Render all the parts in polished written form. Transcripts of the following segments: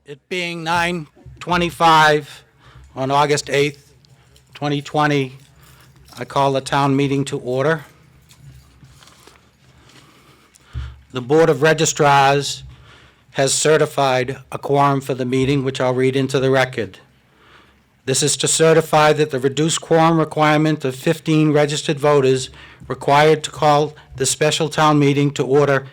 It being 9:25 on August 8th, 2020, I call the town meeting to order. The Board of Registrars has certified a quorum for the meeting, which I'll read into the record. This is to certify that the reduced quorum requirement of 15 registered voters required to call the special town meeting to order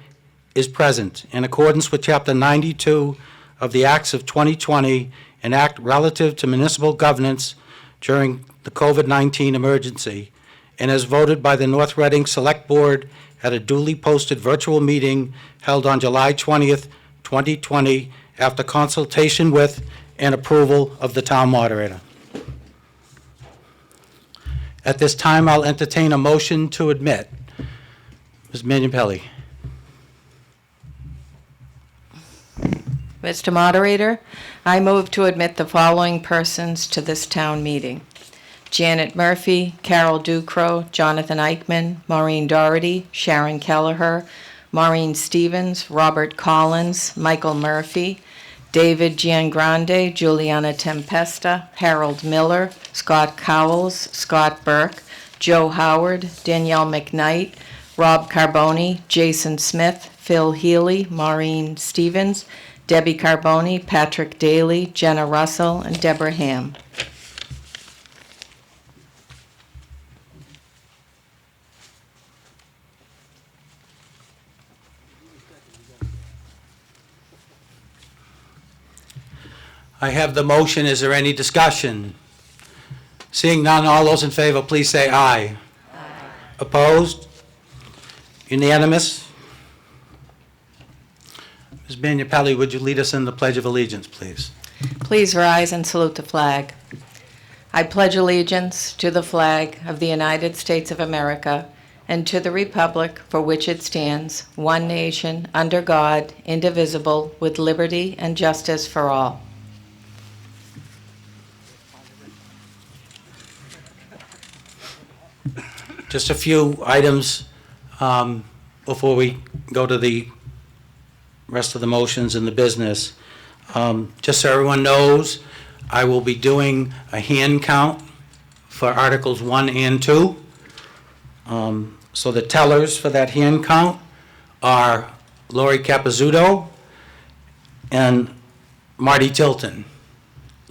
is present in accordance with Chapter 92 of the Acts of 2020, an act relative to municipal governance during the COVID-19 emergency, and as voted by the North Reading Select Board at a duly posted virtual meeting held on July 20th, 2020, after consultation with and approval of the town moderator. At this time, I'll entertain a motion to admit. Ms. Minipelli. Mr. Moderator, I move to admit the following persons to this town meeting: Janet Murphy, Carol Ducrow, Jonathan Eichman, Maureen Doherty, Sharon Kelleher, Maureen Stevens, Robert Collins, Michael Murphy, David Giangrande, Juliana Tempesta, Harold Miller, Scott Cowles, Scott Burke, Joe Howard, Danielle McKnight, Rob Carboni, Jason Smith, Phil Healy, Maureen Stevens, Debbie Carboni, Patrick Daly, Jenna Russell, and Deborah Ham. I have the motion. Is there any discussion? Seeing none, all those in favor, please say aye. Aye. Opposed? Unanimous? Ms. Minipelli, would you lead us in the Pledge of Allegiance, please? Please rise and salute the flag. I pledge allegiance to the flag of the United States of America and to the republic for which it stands, one nation, under God, indivisible, with liberty and justice for all. Just a few items before we go to the rest of the motions and the business. Just so everyone knows, I will be doing a hand count for Articles 1 and 2. So the tellers for that hand count are Lori Capizzuto and Marty Tilton.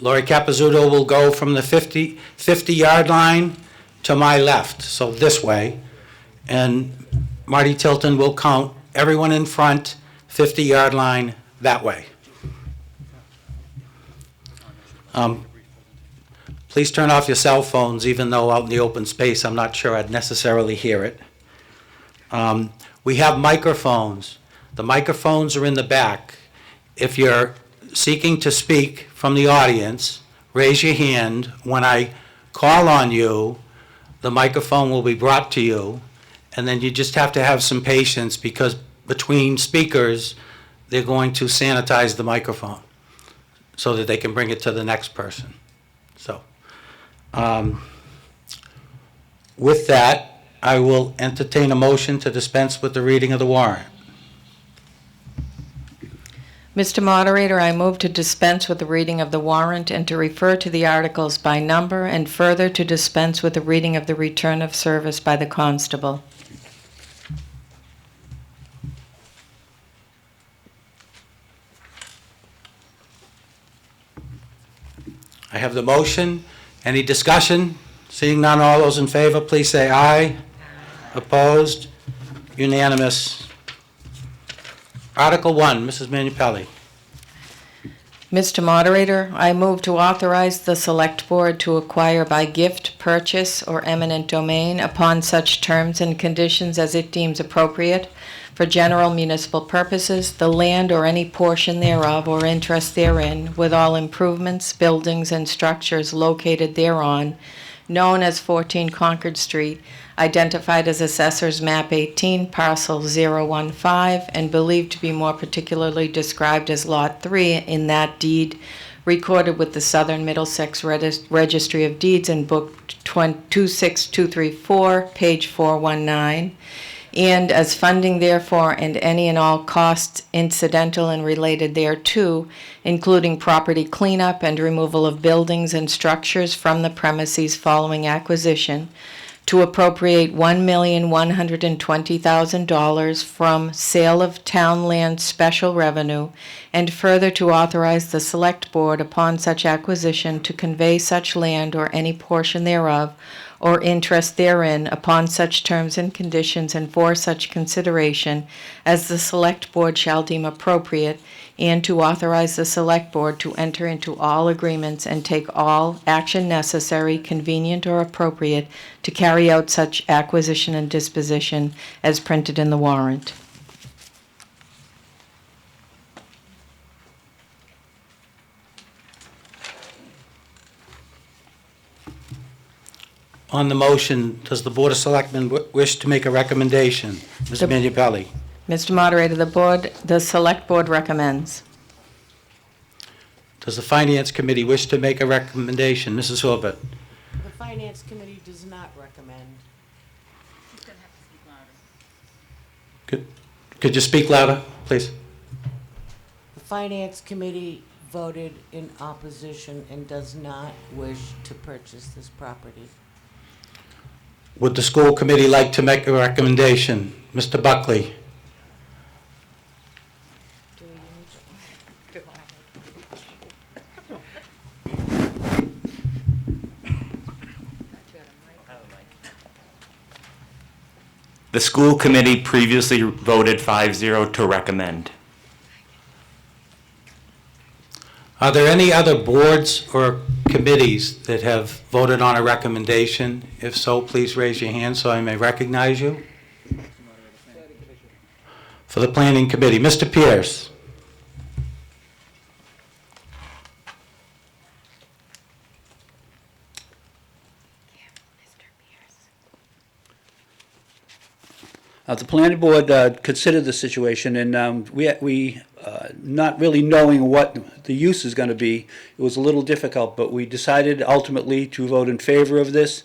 Lori Capizzuto will go from the 50-yard line to my left, so this way, and Marty Tilton will count everyone in front, 50-yard line, that way. Please turn off your cell phones, even though out in the open space, I'm not sure I'd necessarily hear it. We have microphones. The microphones are in the back. If you're seeking to speak from the audience, raise your hand. When I call on you, the microphone will be brought to you, and then you just have to have some patience because between speakers, they're going to sanitize the microphone so that they can bring it to the next person. So, with that, I will entertain a motion to dispense with the reading of the warrant. Mr. Moderator, I move to dispense with the reading of the warrant and to refer to the articles by number, and further to dispense with the reading of the return of service by the constable. I have the motion. Any discussion? Seeing none, all those in favor, please say aye. Aye. Opposed? Unanimous. Article 1, Mrs. Minipelli. Mr. Moderator, I move to authorize the Select Board to acquire by gift, purchase, or eminent domain upon such terms and conditions as it deems appropriate for general municipal purposes, the land or any portion thereof or interest therein, with all improvements, buildings, and structures located thereon, known as 14 Concord Street, identified as Assessor's Map 18, Parcel 015, and believed to be more particularly described as Lot 3 in that deed, recorded with the Southern Middlesex Registry of Deeds in Book 26234, page 419, and as funding therefore and any and all costs incidental and related thereto, including property cleanup and removal of buildings and structures from the premises following acquisition, to appropriate $1,120,000 from sale of town land special revenue, and further to authorize the Select Board upon such acquisition to convey such land or any portion thereof or interest therein upon such terms and conditions and for such consideration as the Select Board shall deem appropriate, and to authorize the Select Board to enter into all agreements and take all action necessary, convenient, or appropriate to carry out such acquisition and disposition as printed in the warrant. On the motion, does the Board of Selectmen wish to make a recommendation? Ms. The- Minipelli? Mr. Moderator, the Select Board recommends. Does the Finance Committee wish to make a recommendation? Mrs. Orbit? The Finance Committee does not recommend. Could you speak louder, please? The Finance Committee voted in opposition and does not wish to purchase this property. Would the school committee like to make a recommendation? Mr. Buckley? The school committee previously voted 5-0 to recommend. Are there any other boards or committees that have voted on a recommendation? If so, please raise your hand so I may recognize you. For the Planning Committee, Mr. Pierce. The planning board considered the situation, and we not really knowing what the use is going to be, it was a little difficult, but we decided ultimately to vote in favor of this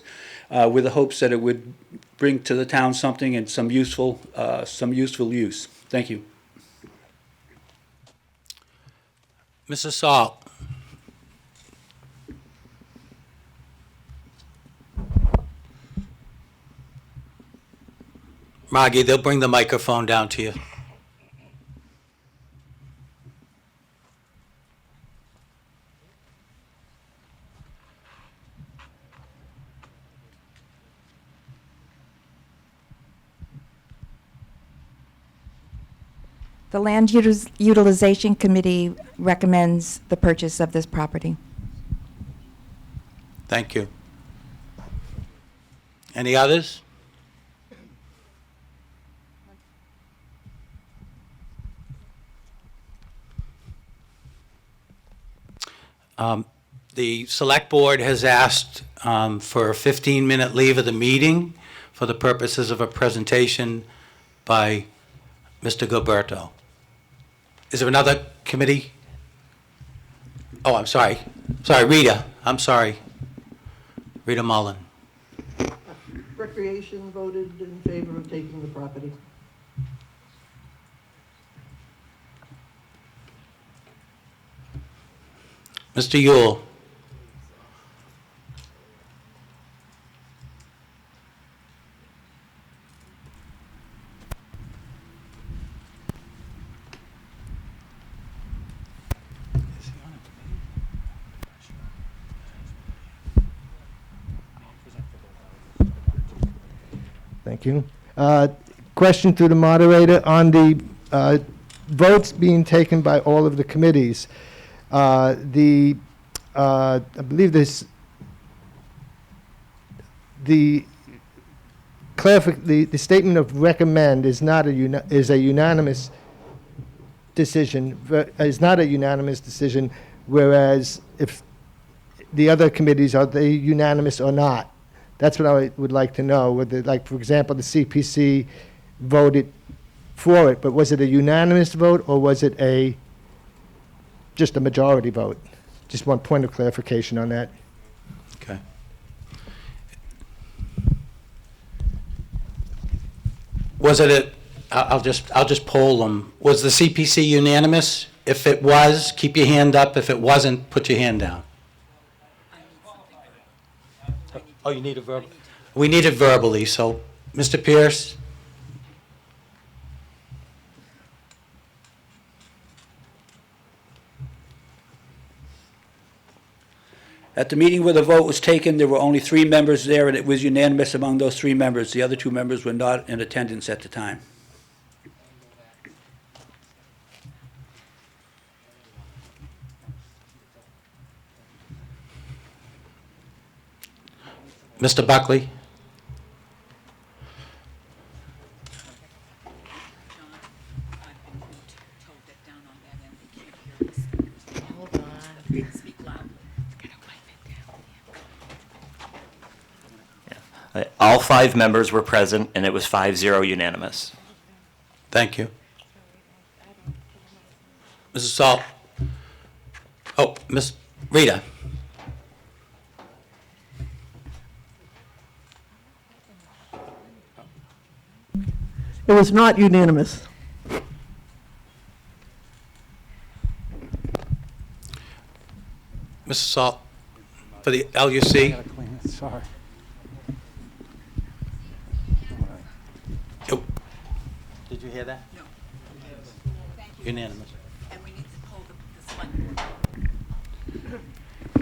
with the hopes that it would bring to the town something and some useful use. Thank you. Mrs. Salt. Margie, they'll bring the microphone down to you. The Land Utilization Committee recommends the purchase of this property. Thank you. Any others? The Select Board has asked for a 15-minute leave of the meeting for the purposes of a presentation by Mr. Gilberto. Is there another committee? Oh, I'm sorry. Sorry, Rita. I'm sorry. Rita Mullen. Recreation voted in favor of taking the property. Mr. Yule. Thank you. Question through the moderator on the votes being taken by all of the committees. I believe this, the statement of recommend is not is a unanimous decision, is not a unanimous decision, whereas if the other committees, are they unanimous or not? That's what I would like to know, whether, like, for example, the CPC voted for it, but was it a unanimous vote or was it just a majority vote? Just one point of clarification on that. Okay. Was it I'll just poll them. Was the CPC unanimous? If it was, keep your hand up. If it wasn't, put your hand down. Oh, you need it verbally? We need it verbally, so, Mr. Pierce? At the meeting where the vote was taken, there were only 3 members there, and it was unanimous among those 3 members. The other 2 members were not in attendance at the time. Mr. Buckley? Hold on. Speak loud. All 5 members were present, and it was 5-0 unanimous. Thank you. Mrs. Salt? Oh, Miss Rita? It was not unanimous. Mrs. Salt? For the LUC? Sorry. Oh. Did you hear that? No. Unanimous. And we need to pull the select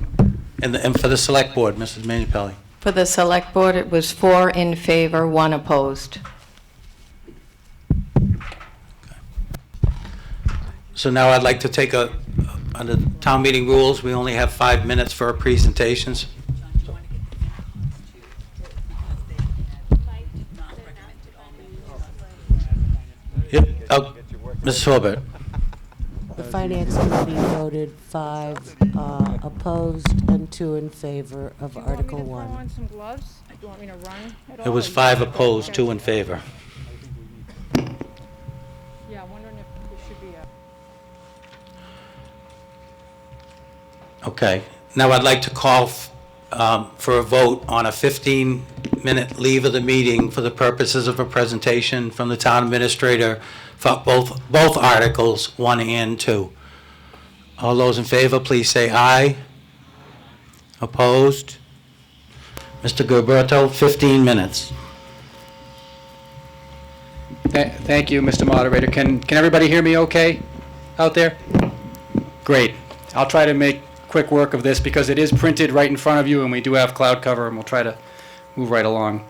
board. And for the select board, Mrs. Minipelli? For the select board, it was 4 in favor, 1 opposed. So now I'd like to take under town meeting rules, we only have 5 minutes for our presentations. Yep, oh, Mrs. Hilbert. The Finance Committee voted 5 opposed and 2 in favor of Article 1. Do you want me to throw on some gloves? Do you want me to run at all? It was or you 5 just- opposed, 2 in favor. Yeah, I'm wondering if there should be a... Okay, now I'd like to call for a vote on a 15-minute leave of the meeting for the purposes of a presentation from the town administrator for both Articles 1 and 2. All those in favor, please say aye. Opposed? Mr. Gilberto, 15 minutes. Thank you, Mr. Moderator. Can everybody hear me okay out there? Great. I'll try to make quick work of this because it is printed right in front of you and we do have cloud cover and we'll try to move right along.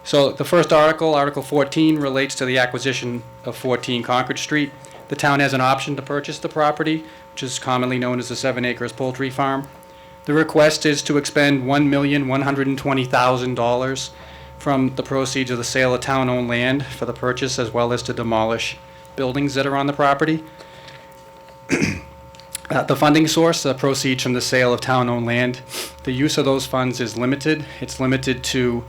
So the first article, Article 14, relates to the acquisition of 14 Concord Street. The town has an option to purchase the property, which is commonly known as the 7 Acres Poultry Farm. The request is to expend $1,120,000 from the proceeds of the sale of town-owned land for the purchase, as well as to demolish buildings that are on the property. The funding source, the proceeds from the sale of town-owned land, the use of those funds is limited. It's limited to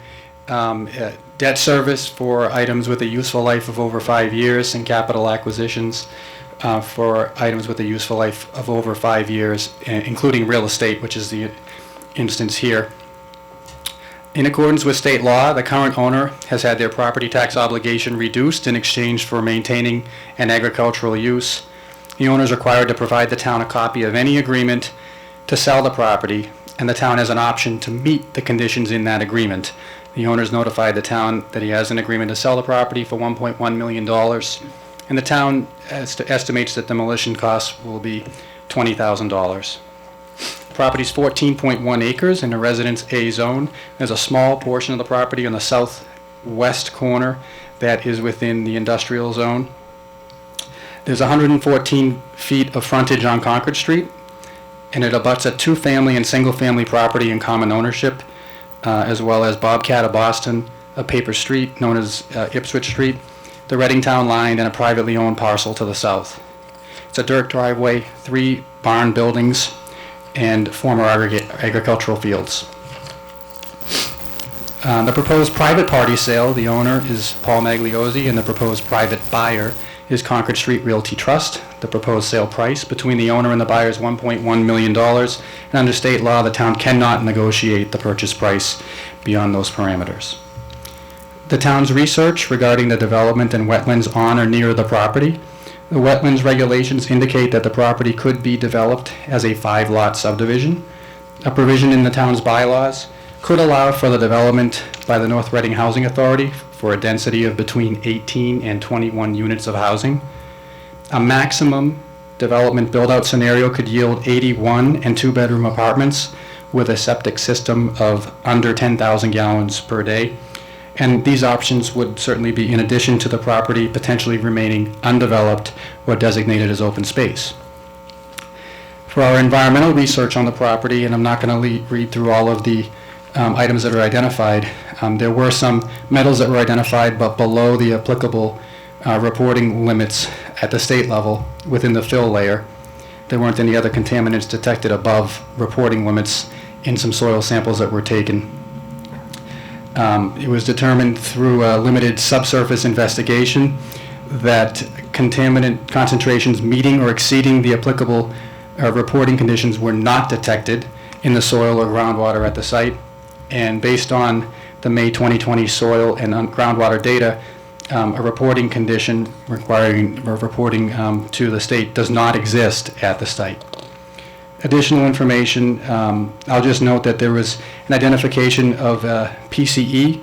debt service for items with a useful life of over 5 years and capital acquisitions for items with a useful life of over 5 years, including real estate, which is the instance here. In accordance with state law, the current owner has had their property tax obligation reduced in exchange for maintaining an agricultural use. The owner is required to provide the town a copy of any agreement to sell the property, and the town has an option to meet the conditions in that agreement. The owner has notified the town that he has an agreement to sell the property for $1.1 million, and the town estimates that demolition costs will be $20,000. The property is 14.1 acres in a Residence A zone. There's a small portion of the property on the southwest corner that is within the industrial zone. There's 114 feet of frontage on Concord Street, and it abuts a 2-family and single-family property in common ownership, as well as Bobcat of Boston, a paper street known as Ipswich Street, the Reading Town line, and a privately owned parcel to the south. It's a dirt driveway, 3 barn buildings, and former agricultural fields. The proposed private party sale, the owner is Paul Magliozzi, and the proposed private buyer is Concord Street Realty Trust. The proposed sale price between the owner and the buyer is $1.1 million, and under state law, the town cannot negotiate the purchase price beyond those parameters. the town's research regarding the development and wetlands on or near the property. The wetlands regulations indicate that the property could be developed as a 5-lot subdivision. A provision in the town's bylaws could allow for the development by the North Reading Housing Authority for a density of between 18 and 21 units of housing. A maximum development build-out scenario could yield 81 and 2-bedroom apartments with a septic system of under 10,000 gallons per day. And these options would certainly be in addition to the property potentially remaining undeveloped or designated as open space. For our environmental research on the property, and I'm not going to read through all of the items that are identified, there were some metals that were identified but below the applicable reporting limits at the state level within the fill layer. There weren't any other contaminants detected above reporting limits in some soil samples that were taken. It was determined through a limited subsurface investigation that contaminant concentrations meeting or exceeding the applicable reporting conditions were not detected in the soil or groundwater at the site. And based on the May 2020 soil and groundwater data, a reporting condition requiring reporting to the state does not exist at the site. Additional information, I'll just note that there was an identification of PCE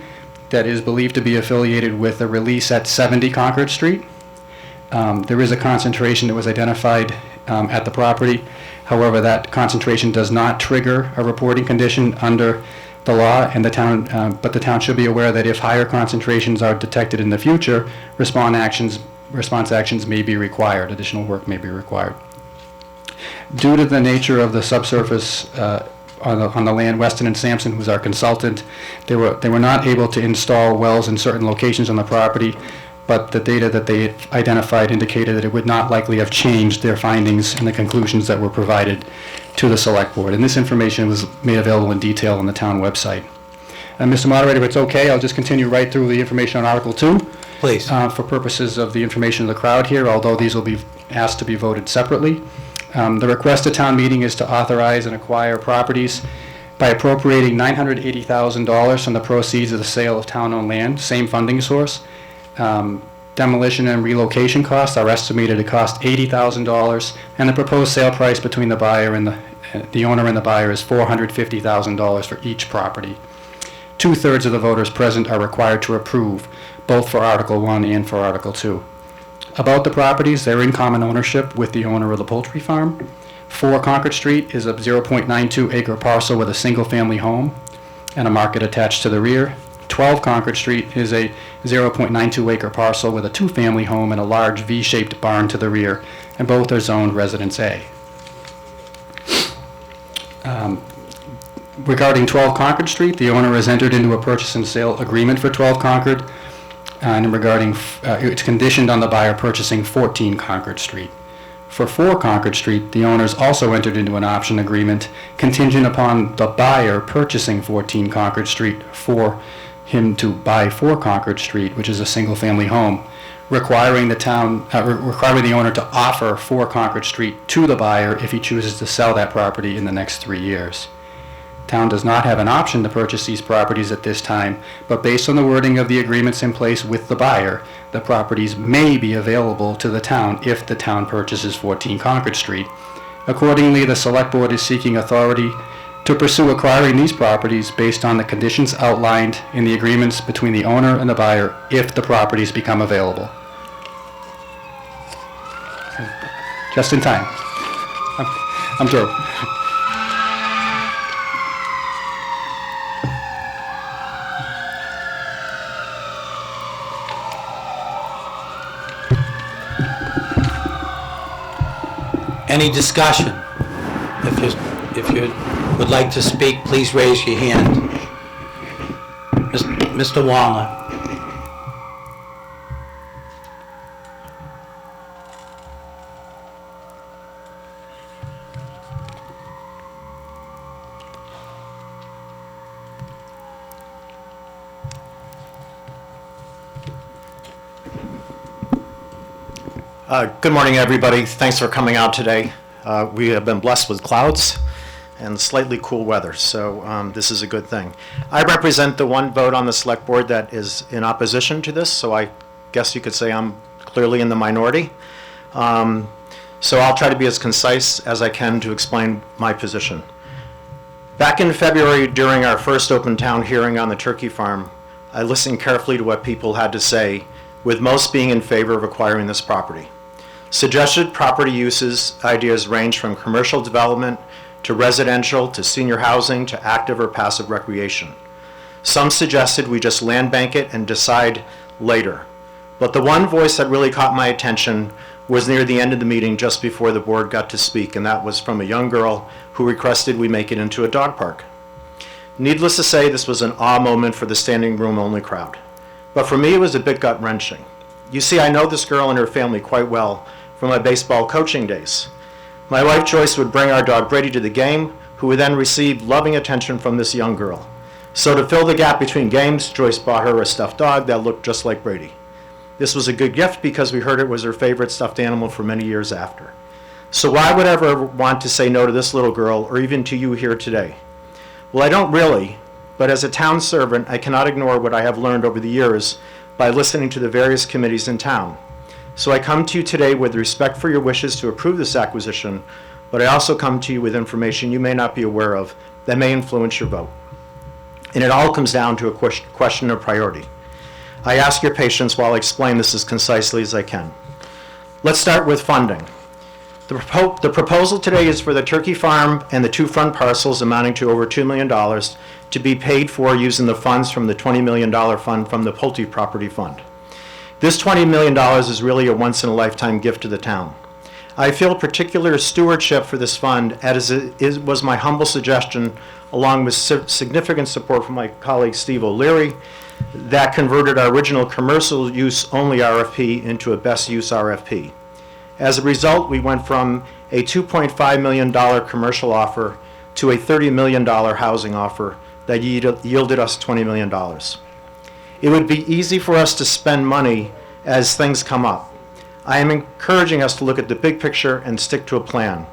that is believed to be affiliated with a release at 70 Concord Street. There is a concentration that was identified at the property. However, that concentration does not trigger a reporting condition under the law, and the town should be aware that if higher concentrations are detected in the future, response actions may be required. Additional work may be required. Due to the nature of the subsurface on the land, Weston and Sampson, who's our consultant, they were not able to install wells in certain locations on the property, but the data that they identified indicated that it would not likely have changed their findings and the conclusions that were provided to the select board. And this information was made available in detail on the town website. And Mr. Moderator, if it's okay, I'll just continue right through the information on Article 2. Please. For purposes of the information of the crowd here, although these will be asked to be voted separately. The request at town meeting is to authorize and acquire properties by appropriating $980,000 from the proceeds of the sale of town-owned land, same funding source. Demolition and relocation costs are estimated to cost $80,000, and the proposed sale price between the buyer and the owner and the buyer is $450,000 for each property. 2/3 of the voters present are required to approve, both for Article 1 and for Article 2. About the properties, they're in common ownership with the owner of the poultry farm. 4 Concord Street is a 0.92 acre parcel with a single-family home and a market attached to the rear. 12 Concord Street is a 0.92 acre parcel with a 2-family home and a large V-shaped barn to the rear, and both are zoned Residence A. Regarding 12 Concord Street, the owner has entered into a purchase and sale agreement for 12 Concord, and regarding, it's conditioned on the buyer purchasing 14 Concord Street. For 4 Concord Street, the owners also entered into an option agreement contingent upon the buyer purchasing 14 Concord Street for him to buy 4 Concord Street, which is a single-family home, requiring the owner to offer 4 Concord Street to the buyer if he chooses to sell that property in the next 3 years. Town does not have an option to purchase these properties at this time, but based on the wording of the agreements in place with the buyer, the properties may be available to the town if the town purchases 14 Concord Street. Accordingly, the Select Board is seeking authority to pursue acquiring these properties based on the conditions outlined in the agreements between the owner and the buyer if the properties become available. Just in time. I'm through. Any discussion? If you would like to speak, please raise your hand. Mr. Wallner. Good morning, everybody. Thanks for coming out today. We have been blessed with clouds, and slightly cool weather, so this is a good thing. I represent the one vote on the select board that is in opposition to this, so I guess you could say I'm clearly in the minority. So I'll try to be as concise as I can to explain my position. Back in February, during our first open town hearing on the turkey farm, I listened carefully to what people had to say, with most being in favor of acquiring this property. Suggested property uses ideas range from commercial development to residential to senior housing to active or passive recreation. Some suggested we just land bank it and decide later. But the one voice that really caught my attention was near the end of the meeting just before the board got to speak, and that was from a young girl who requested we make it into a dog park. Needless to say, this was an awe moment for the standing room only crowd. But for me, it was a bit gut-wrenching. You see, I know this girl and her family quite well from my baseball coaching days. My wife Joyce would bring our dog Brady to the game, who would then receive loving attention from this young girl. So to fill the gap between games, Joyce bought her a stuffed dog that looked just like Brady. This was a good gift because we heard it was her favorite stuffed animal for many years after. So why would I ever want to say no to this little girl, or even to you here today? Well, I don't really, but as a town servant, I cannot ignore what I have learned over the years by listening to the various committees in town. So I come to you today with respect for your wishes to approve this acquisition, but I also come to you with information you may not be aware of that may influence your vote. And it all comes down to a question of priority. I ask your patience while I explain this as concisely as I can. Let's start with funding. The proposal today is for the turkey farm and the two front parcels amounting to over $2 million to be paid for using the funds from the $20 million fund from the Pulte Property Fund. This $20 million is really a once-in-a-lifetime gift to the town. I feel particular stewardship for this fund, as it was my humble suggestion, along with significant support from my colleague Steve O'Leary, that converted our original commercial use only RFP into a best use RFP. As a result, we went from a $2.5 million commercial offer to a $30 million housing offer that yielded us $20 million. It would be easy for us to spend money as things come up. I am encouraging us to look at the big picture and stick to a plan.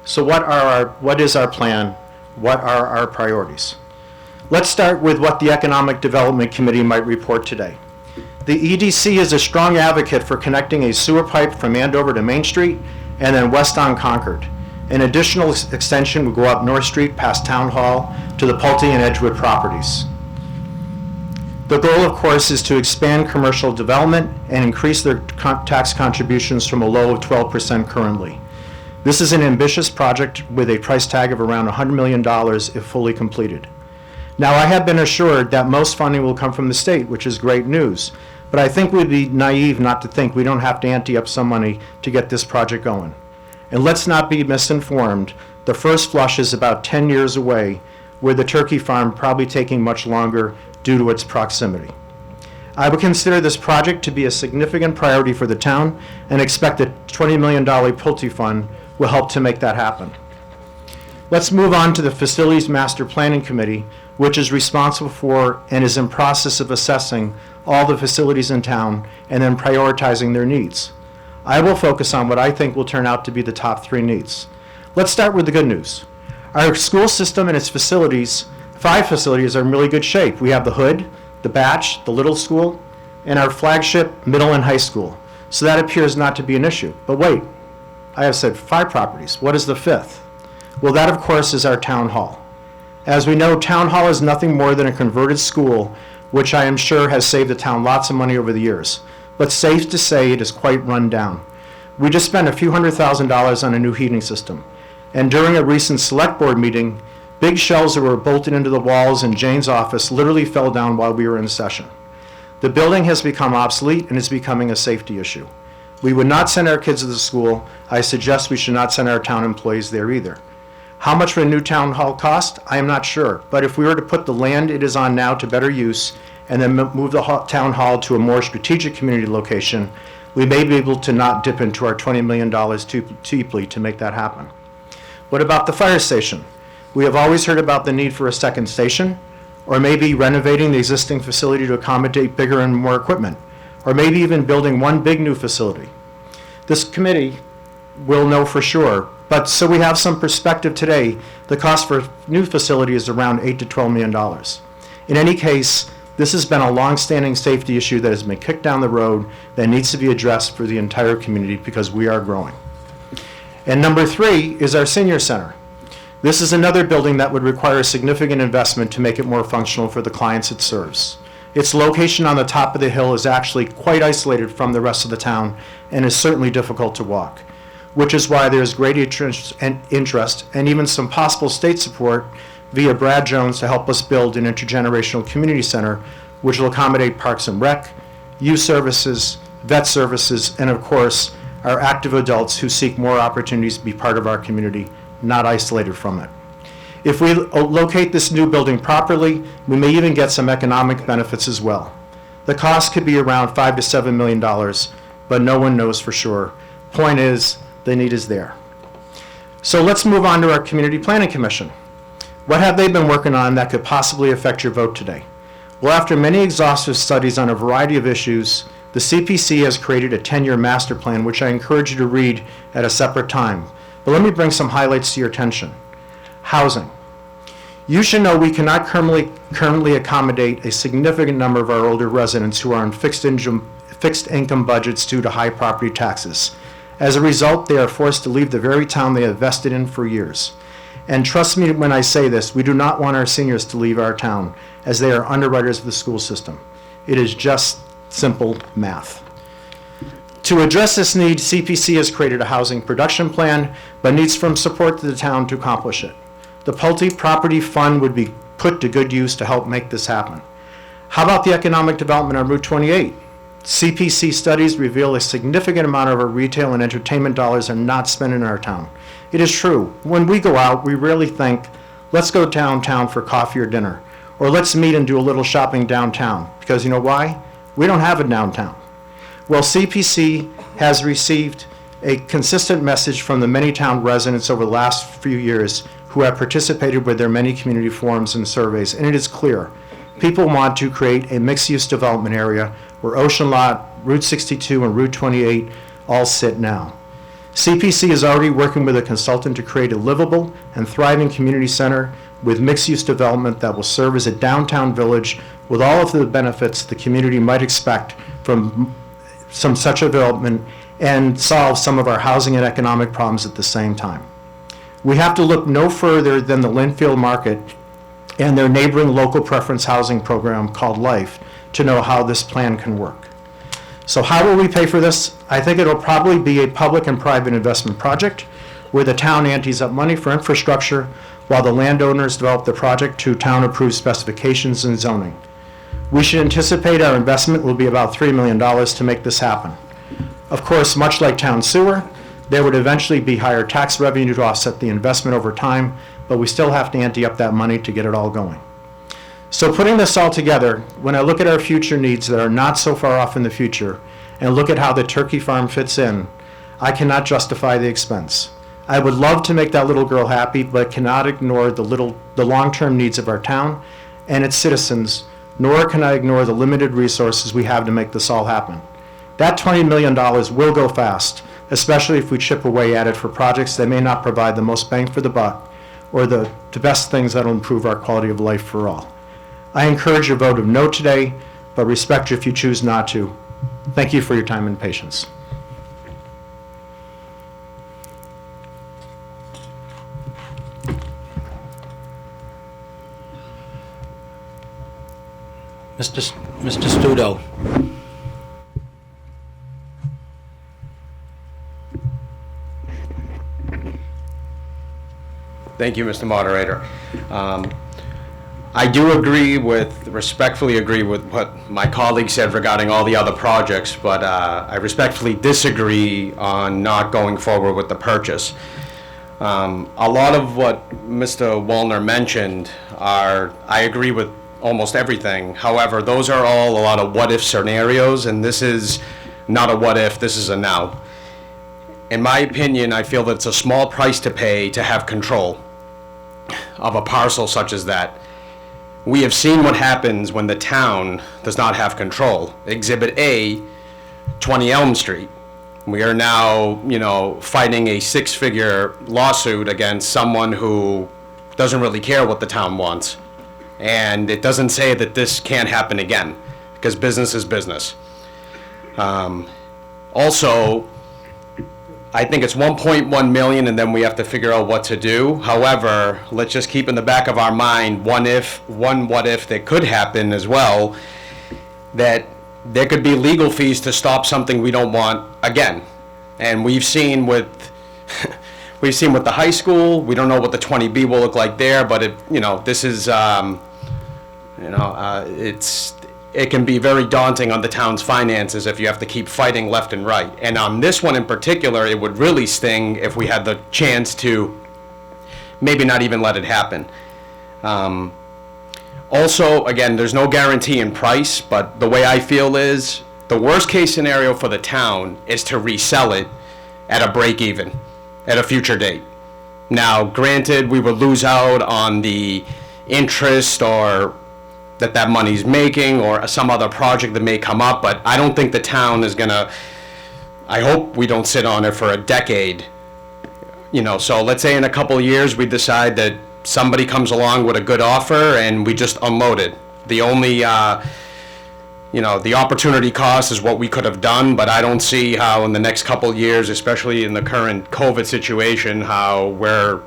So what is our plan? What are our priorities? Let's start with what the Economic Development Committee might report today. The EDC is a strong advocate for connecting a sewer pipe from Andover to Main Street and then west on Concord. An additional extension would go up North Street past Town Hall to the Pulte and Edgewood properties. The goal, of course, is to expand commercial development and increase their tax contributions from a low of 12% currently. This is an ambitious project with a price tag of around $100 million if fully completed. Now, I have been assured that most funding will come from the state, which is great news, but I think we'd be naive not to think we don't have to ante up some money to get this project going. And let's not be misinformed. The first flush is about 10 years away, with the turkey farm probably taking much longer due to its proximity. I would consider this project to be a significant priority for the town and expect the $20 million Pulte Fund will help to make that happen. Let's move on to the Facilities Master Planning Committee, which is responsible for and is in process of assessing all the facilities in town and then prioritizing their needs. I will focus on what I think will turn out to be the top 3 needs. Let's start with the good news. Our school system and its facilities, 5 facilities, are in really good shape. We have the Hood, the Batch, the Little School, and our flagship middle and high school. So that appears not to be an issue. But wait, I have said 5 properties. What is the 5th? Well, that of course is our town hall. As we know, town hall is nothing more than a converted school, which I am sure has saved the town lots of money over the years. But safe to say it is quite run down. We just spent a few $100,000 on a new heating system. And during a recent select board meeting, big shelves that were bolted into the walls in Jane's office literally fell down while we were in session. The building has become obsolete and is becoming a safety issue. We would not send our kids to the school. I suggest we should not send our town employees there either. How much would a new town hall cost? I am not sure, but if we were to put the land it is on now to better use and then move the town hall to a more strategic community location, we may be able to not dip into our $20 million too deeply to make that happen. What about the fire station? We have always heard about the need for a second station, or maybe renovating the existing facility to accommodate bigger and more equipment, or maybe even building one big new facility. This committee will know for sure, But so we have some perspective today, the cost for a new facility is around $8 to $12 million. In any case, this has been a long-standing safety issue that has been kicked down the road that needs to be addressed for the entire community because we are growing. And number 3 is our senior center. This is another building that would require significant investment to make it more functional for the clients it serves. Its location on the top of the hill is actually quite isolated from the rest of the town and is certainly difficult to walk, which is why there's great interest and even some possible state support via Brad Jones to help us build an intergenerational community center, which will accommodate Parks and Rec, youth services, vet services, and of course, our active adults who seek more opportunities to be part of our community, not isolated from it. If we locate this new building properly, we may even get some economic benefits as well. The cost could be around $5 to $7 million, but no one knows for sure. Point is, the need is there. So let's move on to our Community Planning Commission. What have they been working on that could possibly affect your vote today? Well, after many exhaustive studies on a variety of issues, the CPC has created a 10-year master plan, which I encourage you to read at a separate time. But let me bring some highlights to your attention. Housing. You should know we cannot currently accommodate a significant number of our older residents who are on fixed income budgets due to high property taxes. As a result, they are forced to leave the very town they have vested in for years. And trust me when I say this, we do not want our seniors to leave our town, as they are underwriters of the school system. It is just simple math. To address this need, CPC has created a housing production plan, but needs some support to the town to accomplish it. The Pulte Property Fund would be put to good use to help make this happen. How about the economic development on Route 28? CPC studies reveal a significant amount of our retail and entertainment dollars are not spent in our town. It is true, when we go out, we rarely think, let's go downtown for coffee or dinner, or let's meet and do a little shopping downtown, because you know why? We don't have a downtown. Well, CPC has received a consistent message from the many town residents over the last few years who have participated with their many community forums and surveys, and it is clear. People want to create a mixed-use development area where Ocean Lot, Route 62, and Route 28 all sit now. CPC is already working with a consultant to create a livable and thriving community center with mixed-use development that will serve as a downtown village with all of the benefits the community might expect from some such a development and solve some of our housing and economic problems at the same time. We have to look no further than the Linfield Market and their neighboring local preference housing program called LIFE to know how this plan can work. So how will we pay for this? I think it'll probably be a public and private investment project where the town antes up money for infrastructure while the landowners develop the project to town-approved specifications and zoning. We should anticipate our investment will be about $3 million to make this happen. Of course, much like town sewer, there would eventually be higher tax revenue to offset the investment over time, but we still have to ante up that money to get it all going. So putting this all together, when I look at our future needs that are not so far off in the future, and look at how the turkey farm fits in, I cannot justify the expense. I would love to make that little girl happy, but cannot ignore the long-term needs of our town and its citizens, nor can I ignore the limited resources we have to make this all happen. That $20 million will go fast, especially if we chip away at it for projects that may not provide the most bang for the buck or the best things that will improve our quality of life for all. I encourage your vote of no today, but respect you if you choose not to. Thank you for your time and patience. Mr. Studo. Thank you, Mr. Moderator. I do respectfully agree with what my colleague said regarding all the other projects, but I respectfully disagree on not going forward with the purchase. A lot of what Mr. Wallner mentioned I agree with almost everything. However, those are all a lot of what-if scenarios, and this is not a what-if, this is a now. In my opinion, I feel that it's a small price to pay to have control of a parcel such as that. We have seen what happens when the town does not have control. Exhibit A, 20 Elm Street. We are now, fighting a six-figure lawsuit against someone who doesn't really care what the town wants. And it doesn't say that this can't happen again, because business is business. Also, I think it's 1.1 million, and then we have to figure out what to do. However, let's just keep in the back of our mind, what if that could happen as well, that there could be legal fees to stop something we don't want again. And we've seen with the high school, we don't know what the 20B will look like there, but this is, it can be very daunting on the town's finances if you have to keep fighting left and right. And on this one in particular, it would really sting if we had the chance to maybe not even let it happen. Also, again, there's no guarantee in price, but the way I feel is the worst case scenario for the town is to resell it at a break even at a future date. Now, granted, we would lose out on the interest or that money's making or some other project that may come up, but I don't think the town is gonna, I hope we don't sit on it for a decade. So let's say in a couple of years we decide that somebody comes along with a good offer and we just unload it. The only, the opportunity cost is what we could have done, but I don't see how in the next couple of years, especially in the current COVID situation, how we're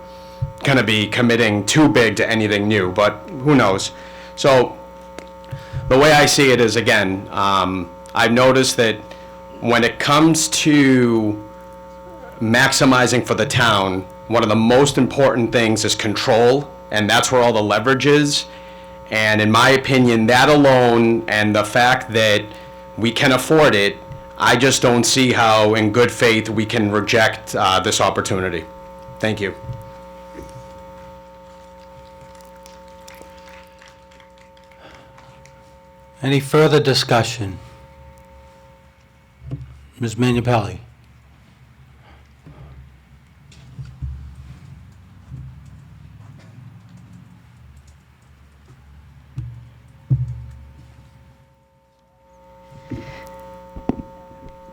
gonna be committing too big to anything new, but who knows? So the way I see it is, again, I've noticed that when it comes to maximizing for the town, one of the most important things is control, and that's where all the leverage is. And in my opinion, that alone and the fact that we can afford it, I just don't see how in good faith we can reject this opportunity. Thank you. Any further discussion? Ms. Minipelli?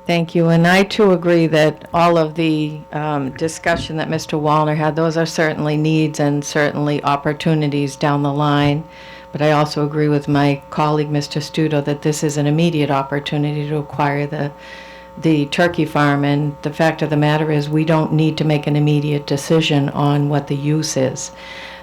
Thank you, and I too agree that all of the discussion that Mr. Wallner had, those are certainly needs and certainly opportunities down the line. But I also agree with my colleague, Mr. Studo, that this is an immediate opportunity to acquire the turkey farm, and the fact of the matter is we don't need to make an immediate decision on what the use is.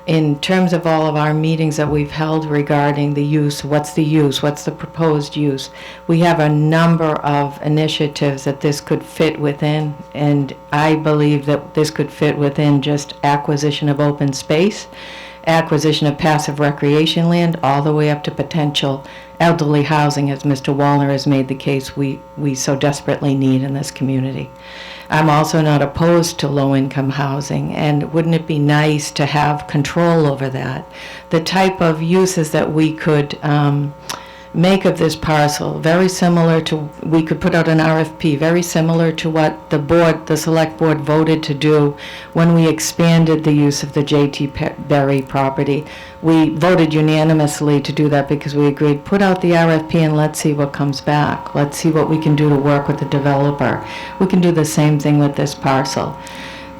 In terms of all of our meetings that we've held regarding the use, what's the proposed use, we have a number of initiatives that this could fit within, and I believe that this could fit within just acquisition of open space, acquisition of passive recreation land, all the way up to potential elderly housing, as Mr. Wallner has made the case we so desperately need in this community. I'm also not opposed to low-income housing, and wouldn't it be nice to have control over that? The type of uses that we could make of this parcel, very similar to, we could put out an RFP, very similar to what the select board voted to do when we expanded the use of the J.T. Berry property. We voted unanimously to do that because we agreed, put out the RFP and let's see what comes back. Let's see what we can do to work with the developer. We can do the same thing with this parcel.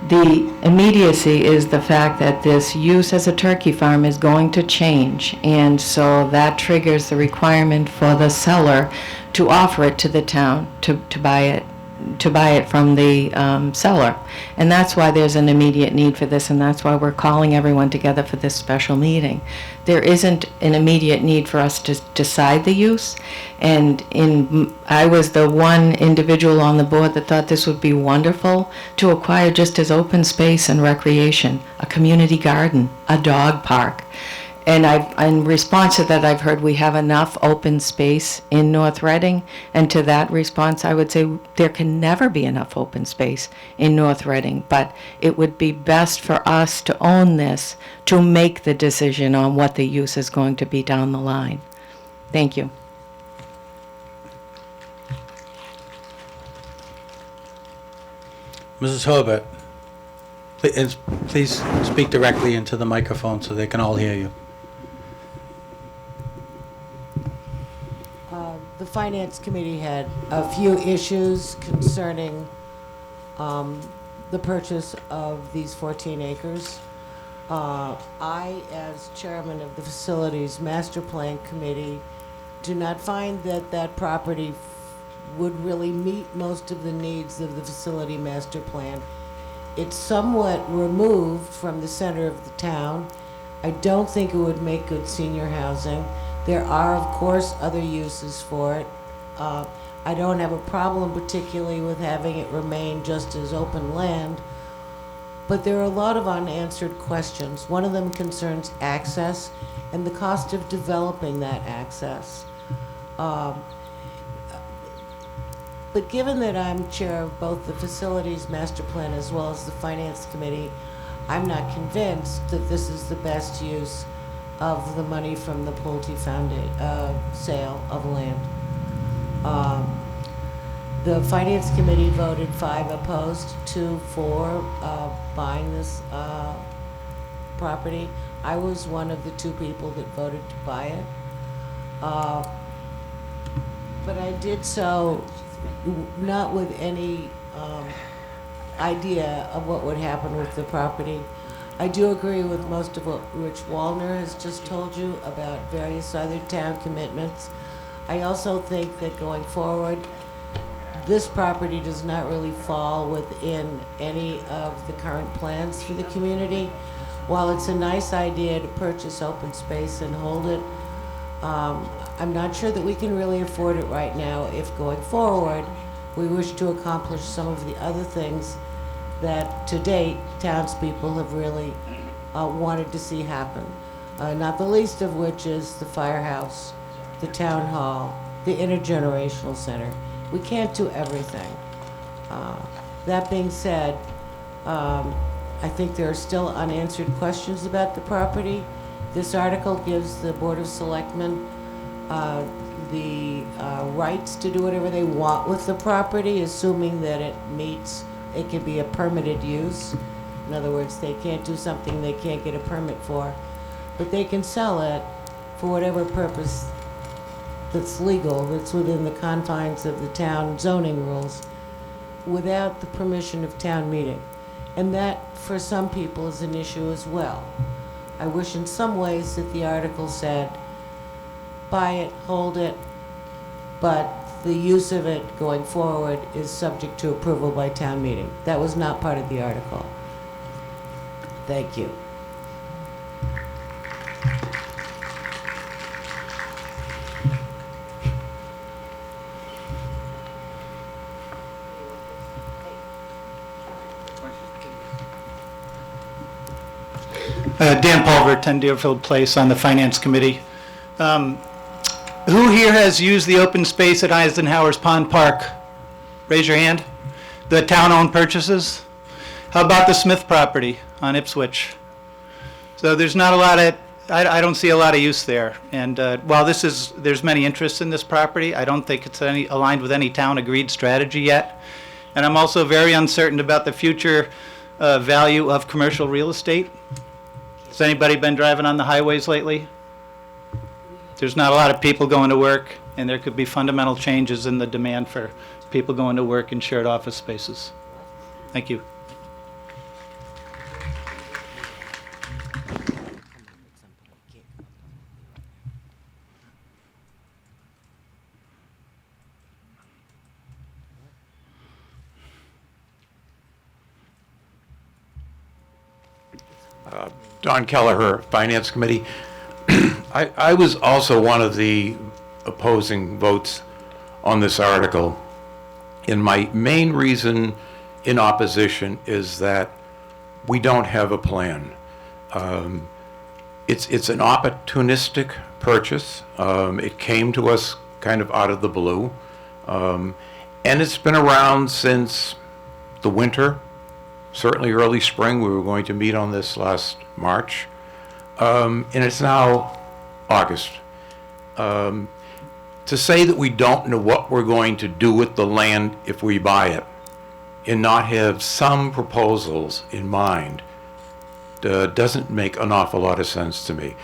The immediacy is the fact that this use as a turkey farm is going to change, and so that triggers the requirement for the seller to offer it to the town to buy it from the seller. And that's why there's an immediate need for this, and that's why we're calling everyone together for this special meeting. There isn't an immediate need for us to decide the use, and I was the one individual on the board that thought this would be wonderful to acquire just as open space and recreation, a community garden, a dog park. And in response to that, I've heard we have enough open space in North Reading. And to that response, I would say there can never be enough open space in North Reading. But it would be best for us to own this, to make the decision on what the use is going to be down the line. Thank you. Mrs. Herbert, please speak directly into the microphone so they can all hear you. The Finance Committee had a few issues concerning the purchase of these 14 acres. I, as chairman of the Facilities Master Plan Committee, do not find that that property would really meet most of the needs of the facility master plan. It's somewhat removed from the center of the town. I don't think it would make good senior housing. There are, of course, other uses for it. I don't have a problem particularly with having it remain just as open land, but there are a lot of unanswered questions. One of them concerns access and the cost of developing that access. But given that I'm chair of both the Facilities Master Plan as well as the Finance Committee, I'm not convinced that this is the best use of the money from the Pulte sale of land. The Finance Committee voted 5 opposed, 2 for buying this property. I was one of the 2 people that voted to buy it. But I did so not with any idea of what would happen with the property. I do agree with most of what Rich Wallner has just told you about various other town commitments. I also think that going forward, this property does not really fall within any of the current plans for the community. While it's a nice idea to purchase open space and hold it, I'm not sure that we can really afford it right now if going forward we wish to accomplish some of the other things that to date townspeople have really wanted to see happen. Not the least of which is the firehouse, the town hall, the intergenerational center. We can't do everything. That being said, I think there are still unanswered questions about the property. This article gives the Board of Selectmen the rights to do whatever they want with the property, assuming that it can be a permitted use. In other words, they can't do something they can't get a permit for, but they can sell it for whatever purpose that's legal, that's within the confines of the town zoning rules, without the permission of town meeting. And that, for some people, is an issue as well. I wish in some ways that the article said, buy it, hold it, but the use of it going forward is subject to approval by town meeting. That was not part of the article. Thank you. Dan Pulver, 10 Deerfield Place on the Finance Committee. Who here has used the open space at Eisenhower's Pond Park? Raise your hand. The town-owned purchases? How about the Smith property on Ipswich? So there's not a lot of, I don't see a lot of use there. And while there's many interests in this property, I don't think it's aligned with any town-agreed strategy yet. And I'm also very uncertain about the future value of commercial real estate. Has anybody been driving on the highways lately? There's not a lot of people going to work, and there could be fundamental changes in the demand for people going to work in shared office spaces. Thank you. Don Kelleher, Finance Committee. I was also one of the opposing votes on this article. And my main reason in opposition is that we don't have a plan. It's an opportunistic purchase. It came to us kind of out of the blue. And it's been around since the winter, certainly early spring. We were going to meet on this last March. And it's now August. To say that we don't know what we're going to do with the land if we buy it and not have some proposals in mind doesn't make an awful lot of sense to me.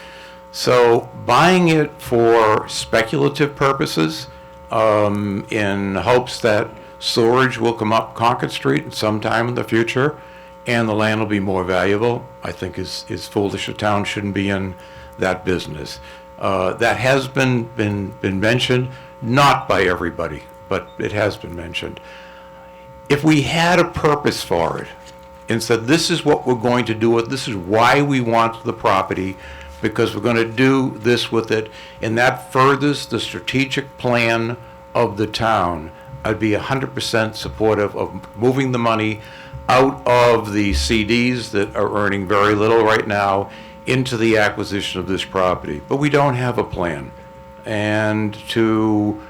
So buying it for speculative purposes, in hopes that storage will come up Concord Street sometime in the future, and the land will be more valuable, I think is foolish. A town shouldn't be in that business. That has been mentioned, not by everybody, but it has been mentioned. If we had a purpose for it and said, this is what we're going to do with, this is why we want the property, because we're going to do this with it, and that furthers the strategic plan of the town, I'd be 100% supportive of moving the money out of the CDs that are earning very little right now into the acquisition of this property. But we don't have a plan. And to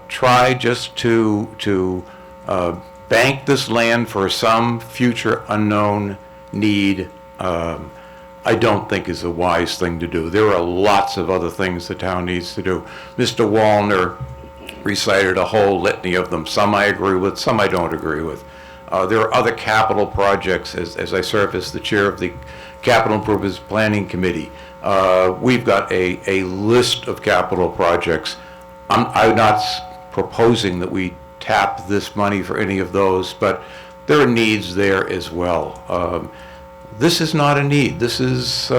try just to bank this land for some future unknown need, I don't think is a wise thing to do. There are lots of other things the town needs to do. Mr. Wallner recited a whole litany of them. Some I agree with, some I don't agree with. There are other capital projects, as I serve as the chair of the Capital Improvements Planning Committee. We've got a list of capital projects. I'm not proposing that we tap this money for any of those, but there are needs there as well. This is not a need. This is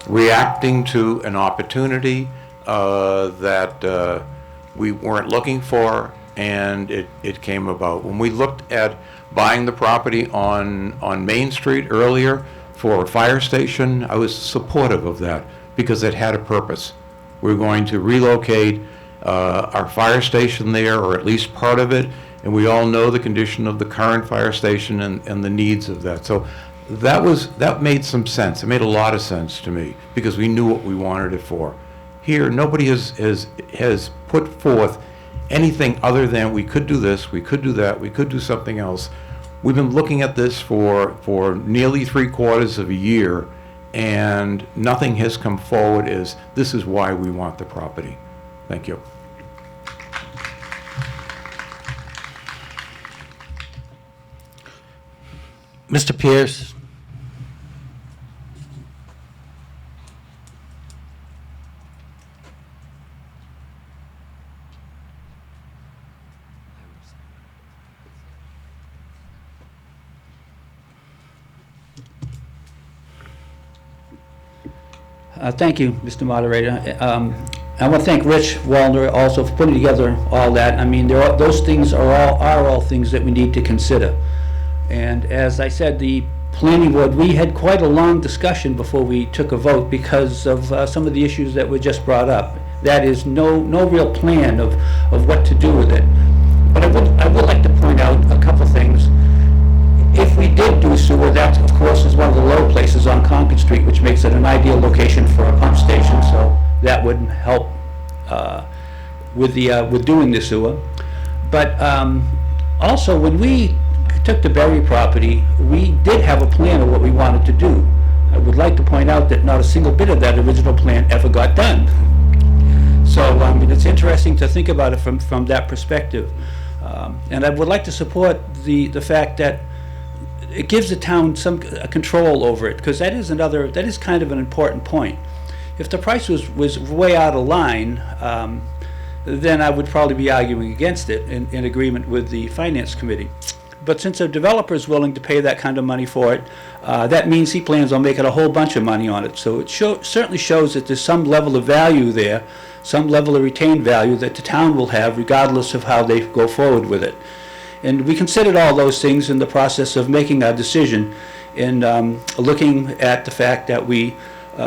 reacting to an opportunity that we weren't looking for, and it came about. When we looked at buying the property on Main Street earlier for a fire station, I was supportive of that because it had a purpose. We're going to relocate our fire station there, or at least part of it, and we all know the condition of the current fire station and the needs of that. So that made some sense. It made a lot of sense to me because we knew what we wanted it for. Here, nobody has put forth anything other than we could do this, we could do that, we could do something else. We've been looking at this for nearly 3/4 of a year, and nothing has come forward as this is why we want the property. Thank you. Mr. Pierce? Thank you, Mr. Moderator. I want to thank Rich Wallner also for putting together all that. I mean, those things are all things that we need to consider. And as I said, the planning board, we had quite a long discussion before we took a vote because of some of the issues that were just brought up. That is no real plan of what to do with it. But I would like to point out a couple things. If we did do sewer, that of course is one of the low places on Concord Street, which makes it an ideal location for a pump station, so that would help with doing the sewer. But also, when we took the Berry property, we did have a plan of what we wanted to do. I would like to point out that not a single bit of that original plan ever got done. So I mean, it's interesting to think about it from that perspective. And I would like to support the fact that it gives the town some control over it, because that is kind of an important point. If the price was way out of line, then I would probably be arguing against it in agreement with the Finance Committee. But since a developer is willing to pay that kind of money for it, that means he plans on making a whole bunch of money on it. So it certainly shows that there's some level of value there, some level of retained value that the town will have regardless of how they go forward with it. And we considered all those things in the process of making our decision, and looking at the fact that we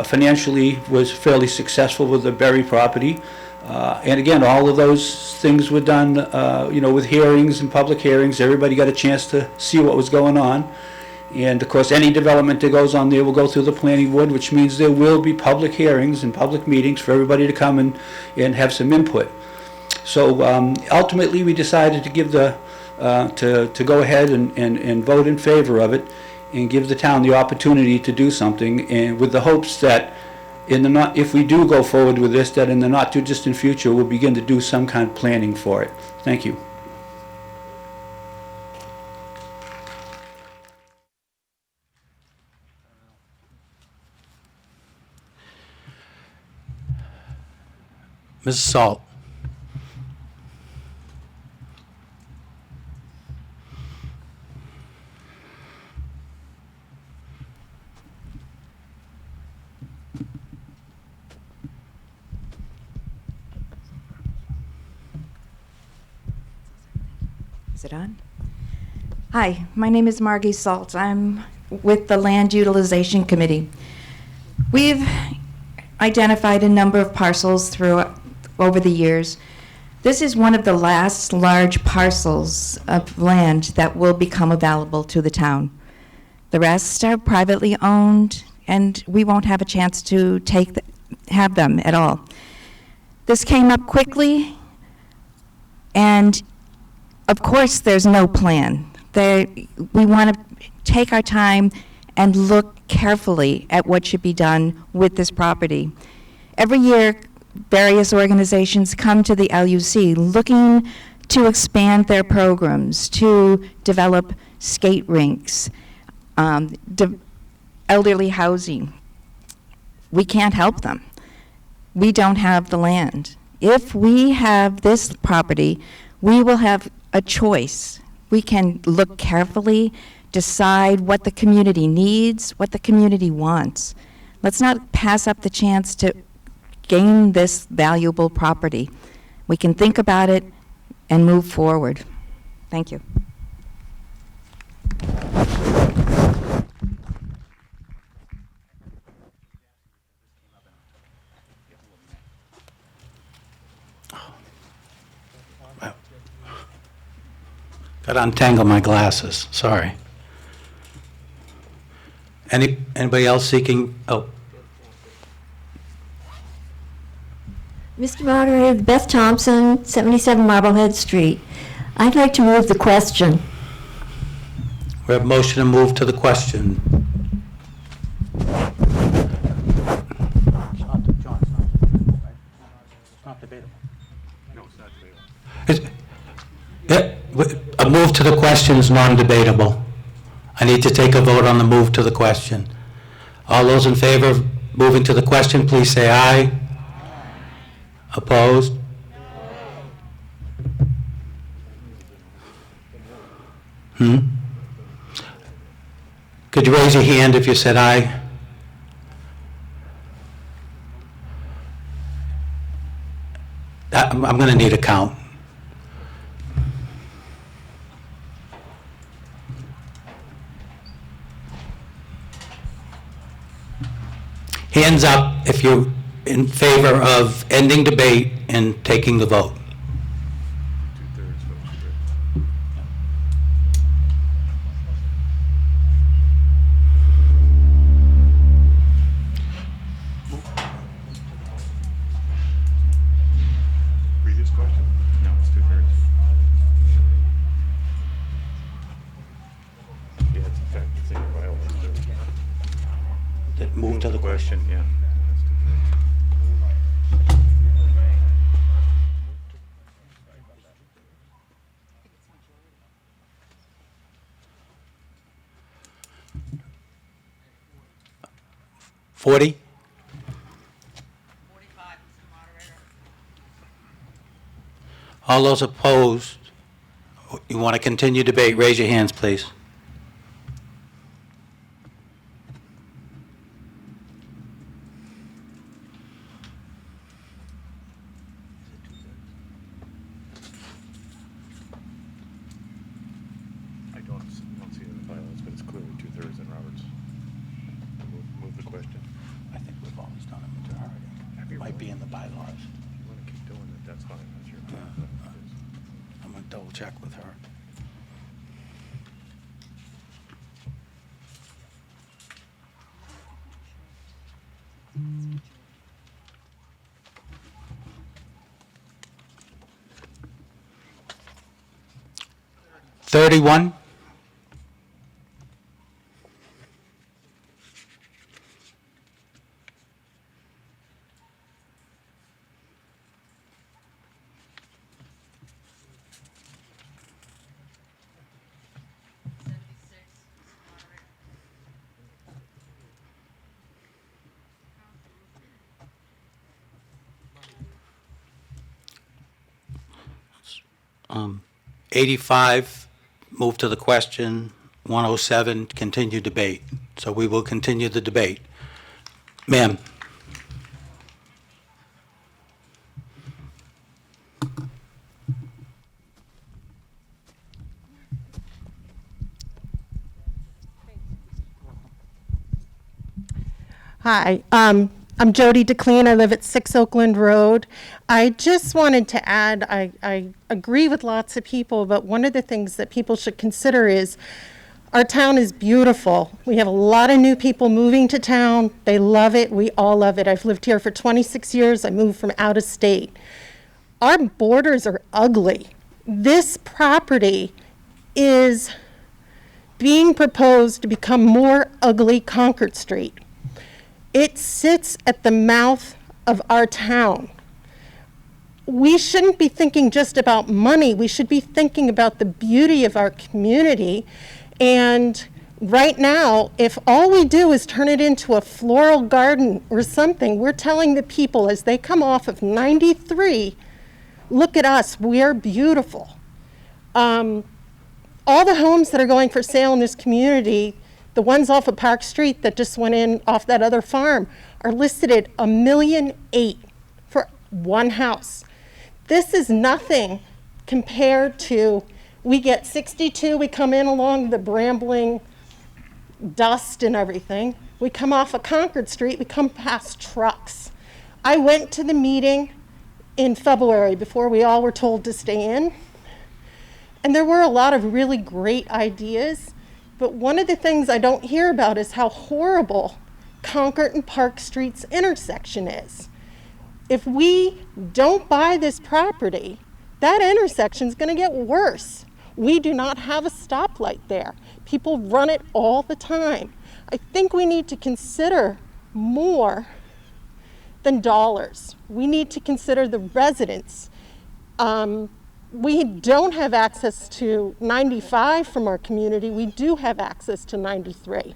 financially was fairly successful with the Berry property. And again, all of those things were done, with hearings and public hearings. Everybody got a chance to see what was going on. And of course, any development that goes on there will go through the planning board, which means there will be public hearings and public meetings for everybody to come and have some input. So ultimately, we decided to give to go ahead and vote in favor of it and give the town the opportunity to do something, and with the hopes that if we do go forward with this, that in the not too distant future we'll begin to do some kind of planning for it. Thank you. Mrs. Salt? it on? Hi, my name is Margie Salt. I'm with the Land Utilization Committee. We've identified a number of parcels over the years. This is one of the last large parcels of land that will become available to the town. The rest are privately owned, and we won't have a chance to have them at all. This came up quickly, and of course there's no plan. We want to take our time and look carefully at what should be done with this property. Every year, various organizations come to the LUC looking to expand their programs, to develop skate rinks, elderly housing. We can't help them. We don't have the land. If we have this property, we will have a choice. We can look carefully, decide what the community needs, what the community wants. Let's not pass up the chance to gain this valuable property. We can think about it and move forward. Thank you. Got to untangle my glasses, sorry. Anybody else seeking, Mr. Moderator, Beth Thompson, 77 Marblehead Street. I'd like to move the question. we have motion to move to the question. A move to the question is non-debatable. I need to take a vote on the move to the question. All those in favor of moving to the question, please say aye. Opposed? Could you raise your hand if you said aye? I'm going to need a count. Hands up if you're in favor of ending debate and taking the vote. Previous question? No, it's 2/3. Yeah, it's in fact, it's in your bylaws. That move to the question. Yeah. $40? All those opposed, you want to continue debate, raise your hands, please. I don't see it in the bylaws, but it's clearly 2/3 in Roberts. Move the question. I think we've always done a majority. It might be in the bylaws. If you want to keep doing it, that's fine. That's your I'm going to double check with her. $31? Um, 85, move to the question. 107, continue debate. So we will continue the debate. Ma'am? Hi, I'm Jody DeClean. I live at 6 Oakland Road. I just wanted to add, I agree with lots of people, but one of the things that people should consider is our town is beautiful. We have a lot of new people moving to town. They love it. We all love it. I've lived here for 26 years. I moved from out of state. Our borders are ugly. This property is being proposed to become more ugly Concord Street. It sits at the mouth of our town. We shouldn't be thinking just about money. We should be thinking about the beauty of our community. And right now, if all we do is turn it into a floral garden or something, we're telling the people as they come off of 93, look at us, we're beautiful. All the homes that are going for sale in this community, the ones off of Park Street that just went in off that other farm, are listed at $1.8 million for one house. This is nothing compared to, we get 62, we come in along the brambling dust and everything. We come off of Concord Street, we come past trucks. I went to the meeting in February before we all were told to stay in, and there were a lot of really great ideas, but one of the things I don't hear about is how horrible Concord and Park Street's intersection is. If we don't buy this property, that intersection's gonna get worse. We do not have a stoplight there. People run it all the time. I think we need to consider more than dollars. We need to consider the residents. We don't have access to 95 from our community. We do have access to 93.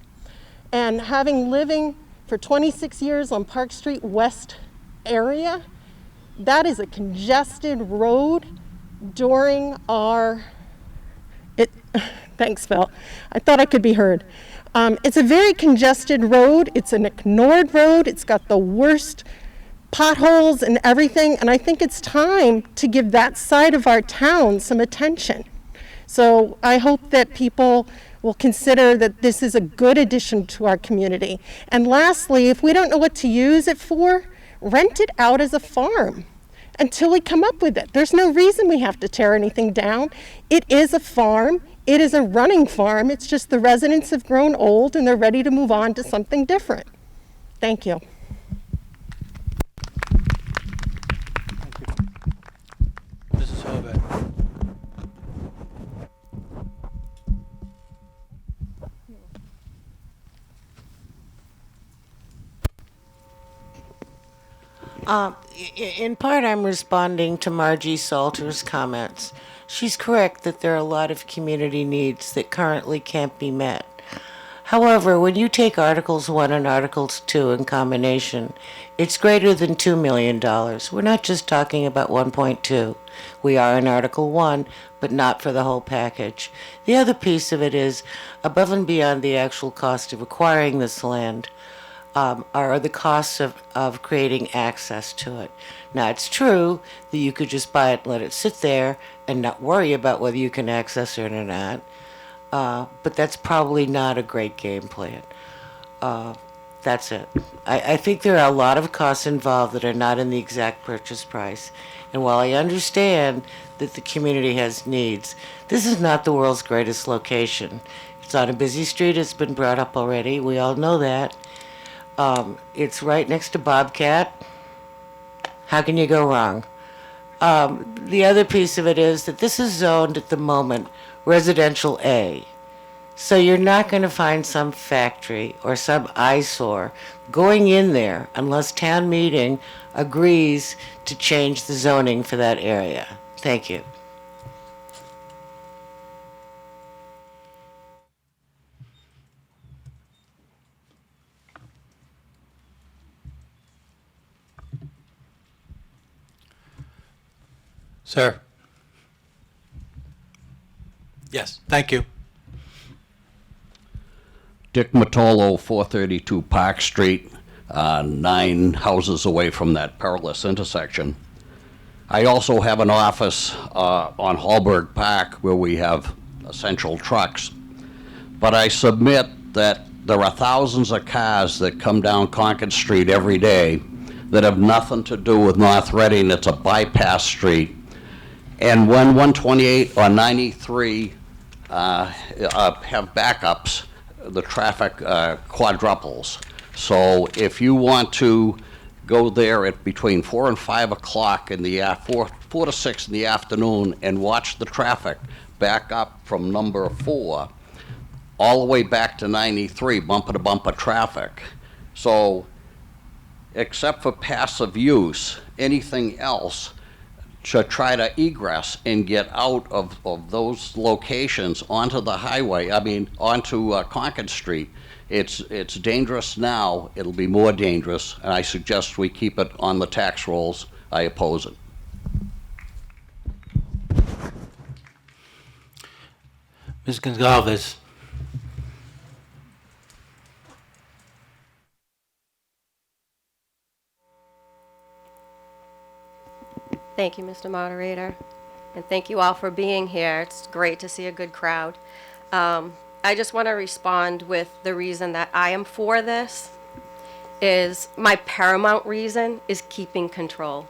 And having living for 26 years on Park Street West area, that is a congested road during our, thanks Phil, I thought I could be heard. It's a very congested road. It's an ignored road. It's got the worst potholes and everything, and I think it's time to give that side of our town some attention. So I hope that people will consider that this is a good addition to our community. And lastly, if we don't know what to use it for, rent it out as a farm until we come up with it. There's no reason we have to tear anything down. It is a farm. It is a running farm. It's just the residents have grown old and they're ready to move on to something different. Thank you. Mrs. Herbert. In part, I'm responding to Margie Salter's comments. She's correct that there are a lot of community needs that currently can't be met. However, when you take Articles 1 and Articles 2 in combination, it's greater than $2 million. We're not just talking about 1.2. We are in Article 1, but not for the whole package. The other piece of it is, above and beyond the actual cost of acquiring this land, are the costs of creating access to it. Now, it's true that you could just buy it and let it sit there and not worry about whether you can access it or not, but that's probably not a great game plan. That's it. I think there are a lot of costs involved that are not in the exact purchase price. And while I understand that the community has needs, this is not the world's greatest location. It's on a busy street. It's been brought up already. We all know that. It's right next to Bobcat. How can you go wrong? The other piece of it is that this is zoned at the moment residential A. So you're not going to find some factory or some eyesore going in there unless town meeting agrees to change the zoning for that area. Thank you. Sir. Yes, thank you. Dick Matolo, 432 Park Street, 9 houses away from that perilous intersection. I also have an office on Hallberg Park where we have essential trucks. But I submit that there are thousands of cars that come down Concord Street every day that have nothing to do with North Reading. It's a bypass street. And when 128 or 93 have backups, the traffic quadruples. So if you want to go there at between 4 and 5 o'clock in the 4 to 6 in the afternoon and watch the traffic back up from number 4 all the way back to 93, bumper to bumper traffic. So except for passive use, anything else to try to egress and get out of those locations onto the highway, onto Concord Street. It's dangerous now, it'll be more dangerous, and I suggest we keep it on the tax rolls. I oppose it. Ms. Gonzalez. Thank you, Mr. Moderator, and thank you all for being here. It's great to see a good crowd. I just want to respond with the reason that I am for this is my paramount reason is keeping control.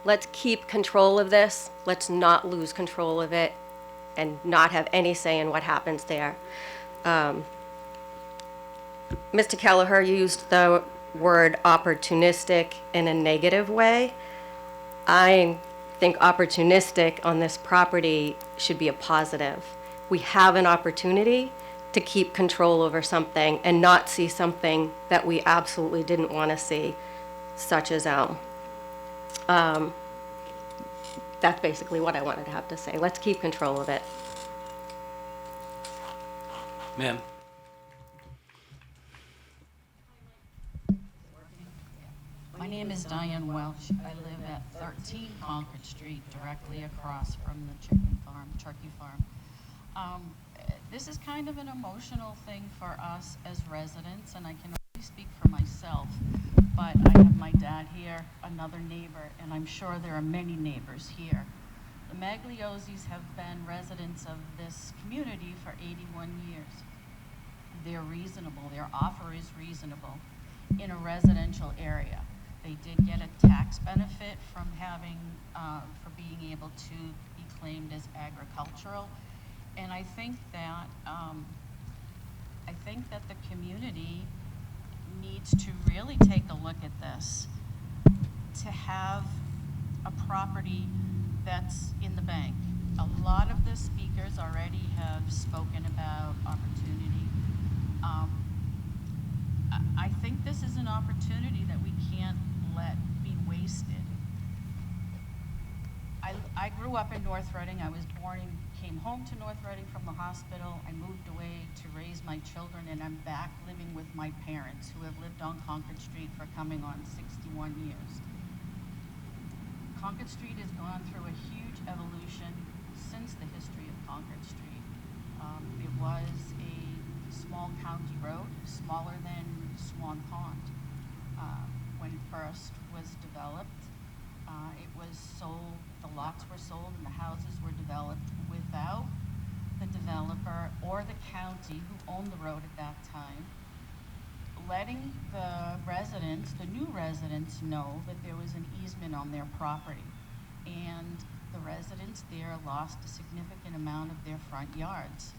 Let's keep control of this. Let's not lose control of it and not have any say in what happens there. Mr. Kelleher used the word opportunistic in a negative way. I think opportunistic on this property should be a positive. We have an opportunity to keep control over something and not see something that we absolutely didn't want to see, such as Elm. That's basically what I wanted to have to say. Let's keep control of it. Ma'am. My name is Diane Welch. I live at 13 Concord Street, directly across from the turkey farm. This is kind of an emotional thing for us as residents, and I can only speak for myself, but I have my dad here, another neighbor, and I'm sure there are many neighbors here. The Magliozzi's have been residents of this community for 81 years. They're reasonable, their offer is reasonable in a residential area. They did get a tax benefit from having, for being able to be claimed as agricultural. And I think that the community needs to really take a look at this, to have a property that's in the bank. A lot of the speakers already have spoken about opportunity. I think this is an opportunity that we can't let be wasted. I grew up in North Reading. I was born and came home to North Reading from the hospital. I moved away to raise my children, and I'm back living with my parents who have lived on Concord Street for coming on 61 years. Concord Street has gone through a huge evolution since the history of Concord Street. It was a small county road, smaller than Swan Pond. When it first was developed, it was sold, the lots were sold and the houses were developed without the developer or the county who owned the road at that time letting the residents, the new residents, know that there was an easement on their property. And the residents there lost a significant amount of their front yards.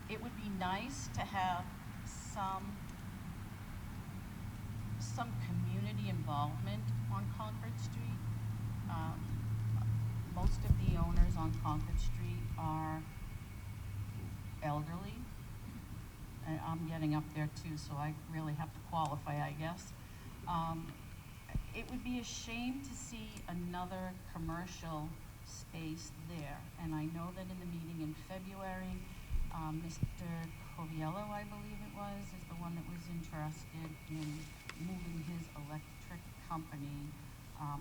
It would be nice to have some community involvement on Concord Street. Most of the owners on Concord Street are elderly. And I'm getting up there too, so I really have to qualify, I guess. It would be a shame to see another commercial space there. And I know that in the meeting in February, Mr. Coviello, I believe it was, is the one that was interested in moving his electric company,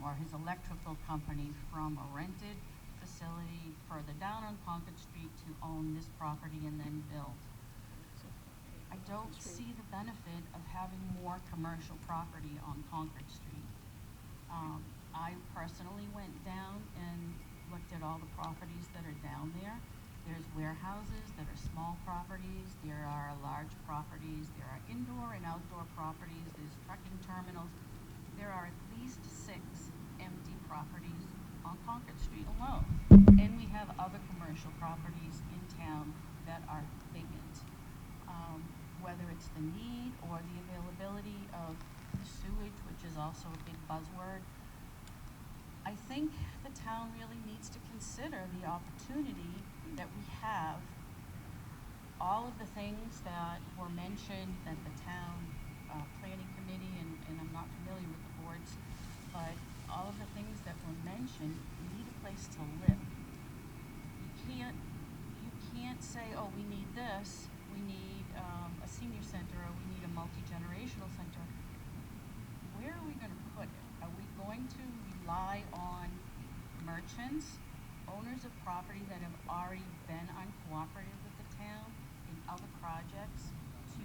or his electrical company from a rented facility further down on Concord Street to own this property and then build. I don't see the benefit of having more commercial property on Concord Street. I personally went down and looked at all the properties that are down there, There's warehouses that are small properties, there are large properties, there are indoor and outdoor properties, there's trucking terminals. There are at least 6 empty properties on Concord Street alone. And we have other commercial properties in town that are vacant. Whether it's the need or the availability of the sewage, which is also a big buzzword, I think the town really needs to consider the opportunity that we have. All of the things that were mentioned at the town planning committee, and I'm not familiar with the boards, but all of the things that were mentioned, we need a place to live. You can't say, oh, we need this, we need a senior center, or we need a multi-generational center. Where are we going to put it? Are we going to rely on merchants, owners of property that have already been uncooperative with the town in other projects, to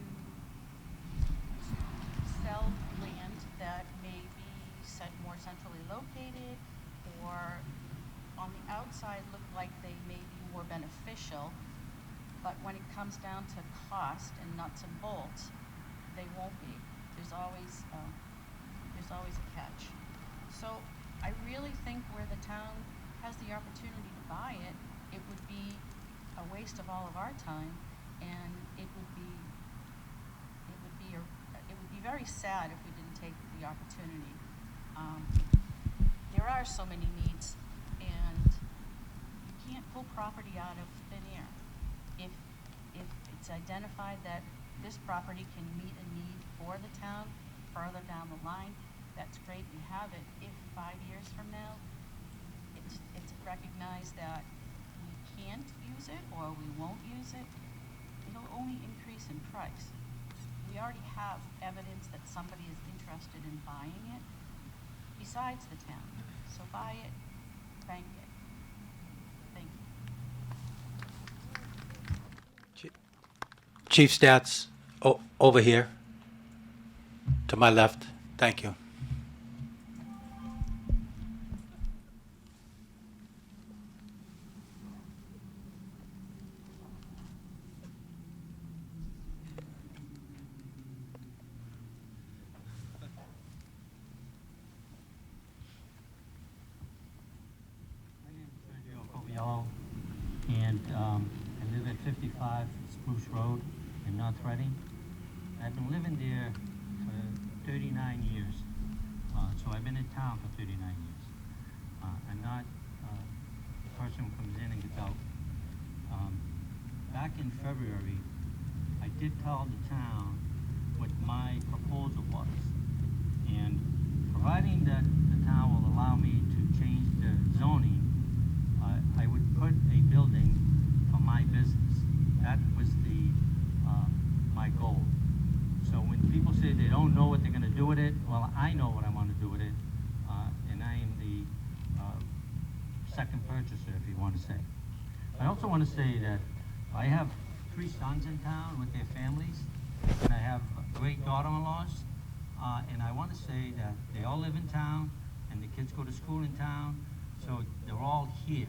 sell land that may be more centrally located, or on the outside look like they may be more beneficial, but when it comes down to cost and nuts and bolts, they won't be. There's always a catch. So I really think where the town has the opportunity to buy it, it would be a waste of all of our time, and it would be very sad if we didn't take the opportunity. There are so many needs, and you can't pull property out of thin air. If it's identified that this property can meet a need for the town further down the line, that's great, we have it. If 5 years from now, it's recognized that we can't use it or we won't use it, it'll only increase in price. We already have evidence that somebody is interested in buying it besides the town. So buy it, bank it. Thank you. Chief Stats, over here, to my left. Thank you. And I live at 55 Spruce Road in North Reading. I've been living there for 39 years, so I've been in town for 39 years. I'm not the person who comes in and gets out. Back in February, I did tell the town what my proposal was, and providing that the town will allow me to change the zoning, I would put a building for my business. That was my goal. So when people say they don't know what they're going to do with it, well, I know what I want to do with it, and I am the second purchaser, if you want to say. I also want to say that I have 3 sons in town with their families, and I have great daughter-in-laws, and I want to say that they all live in town, and the kids go to school in town, so they're all here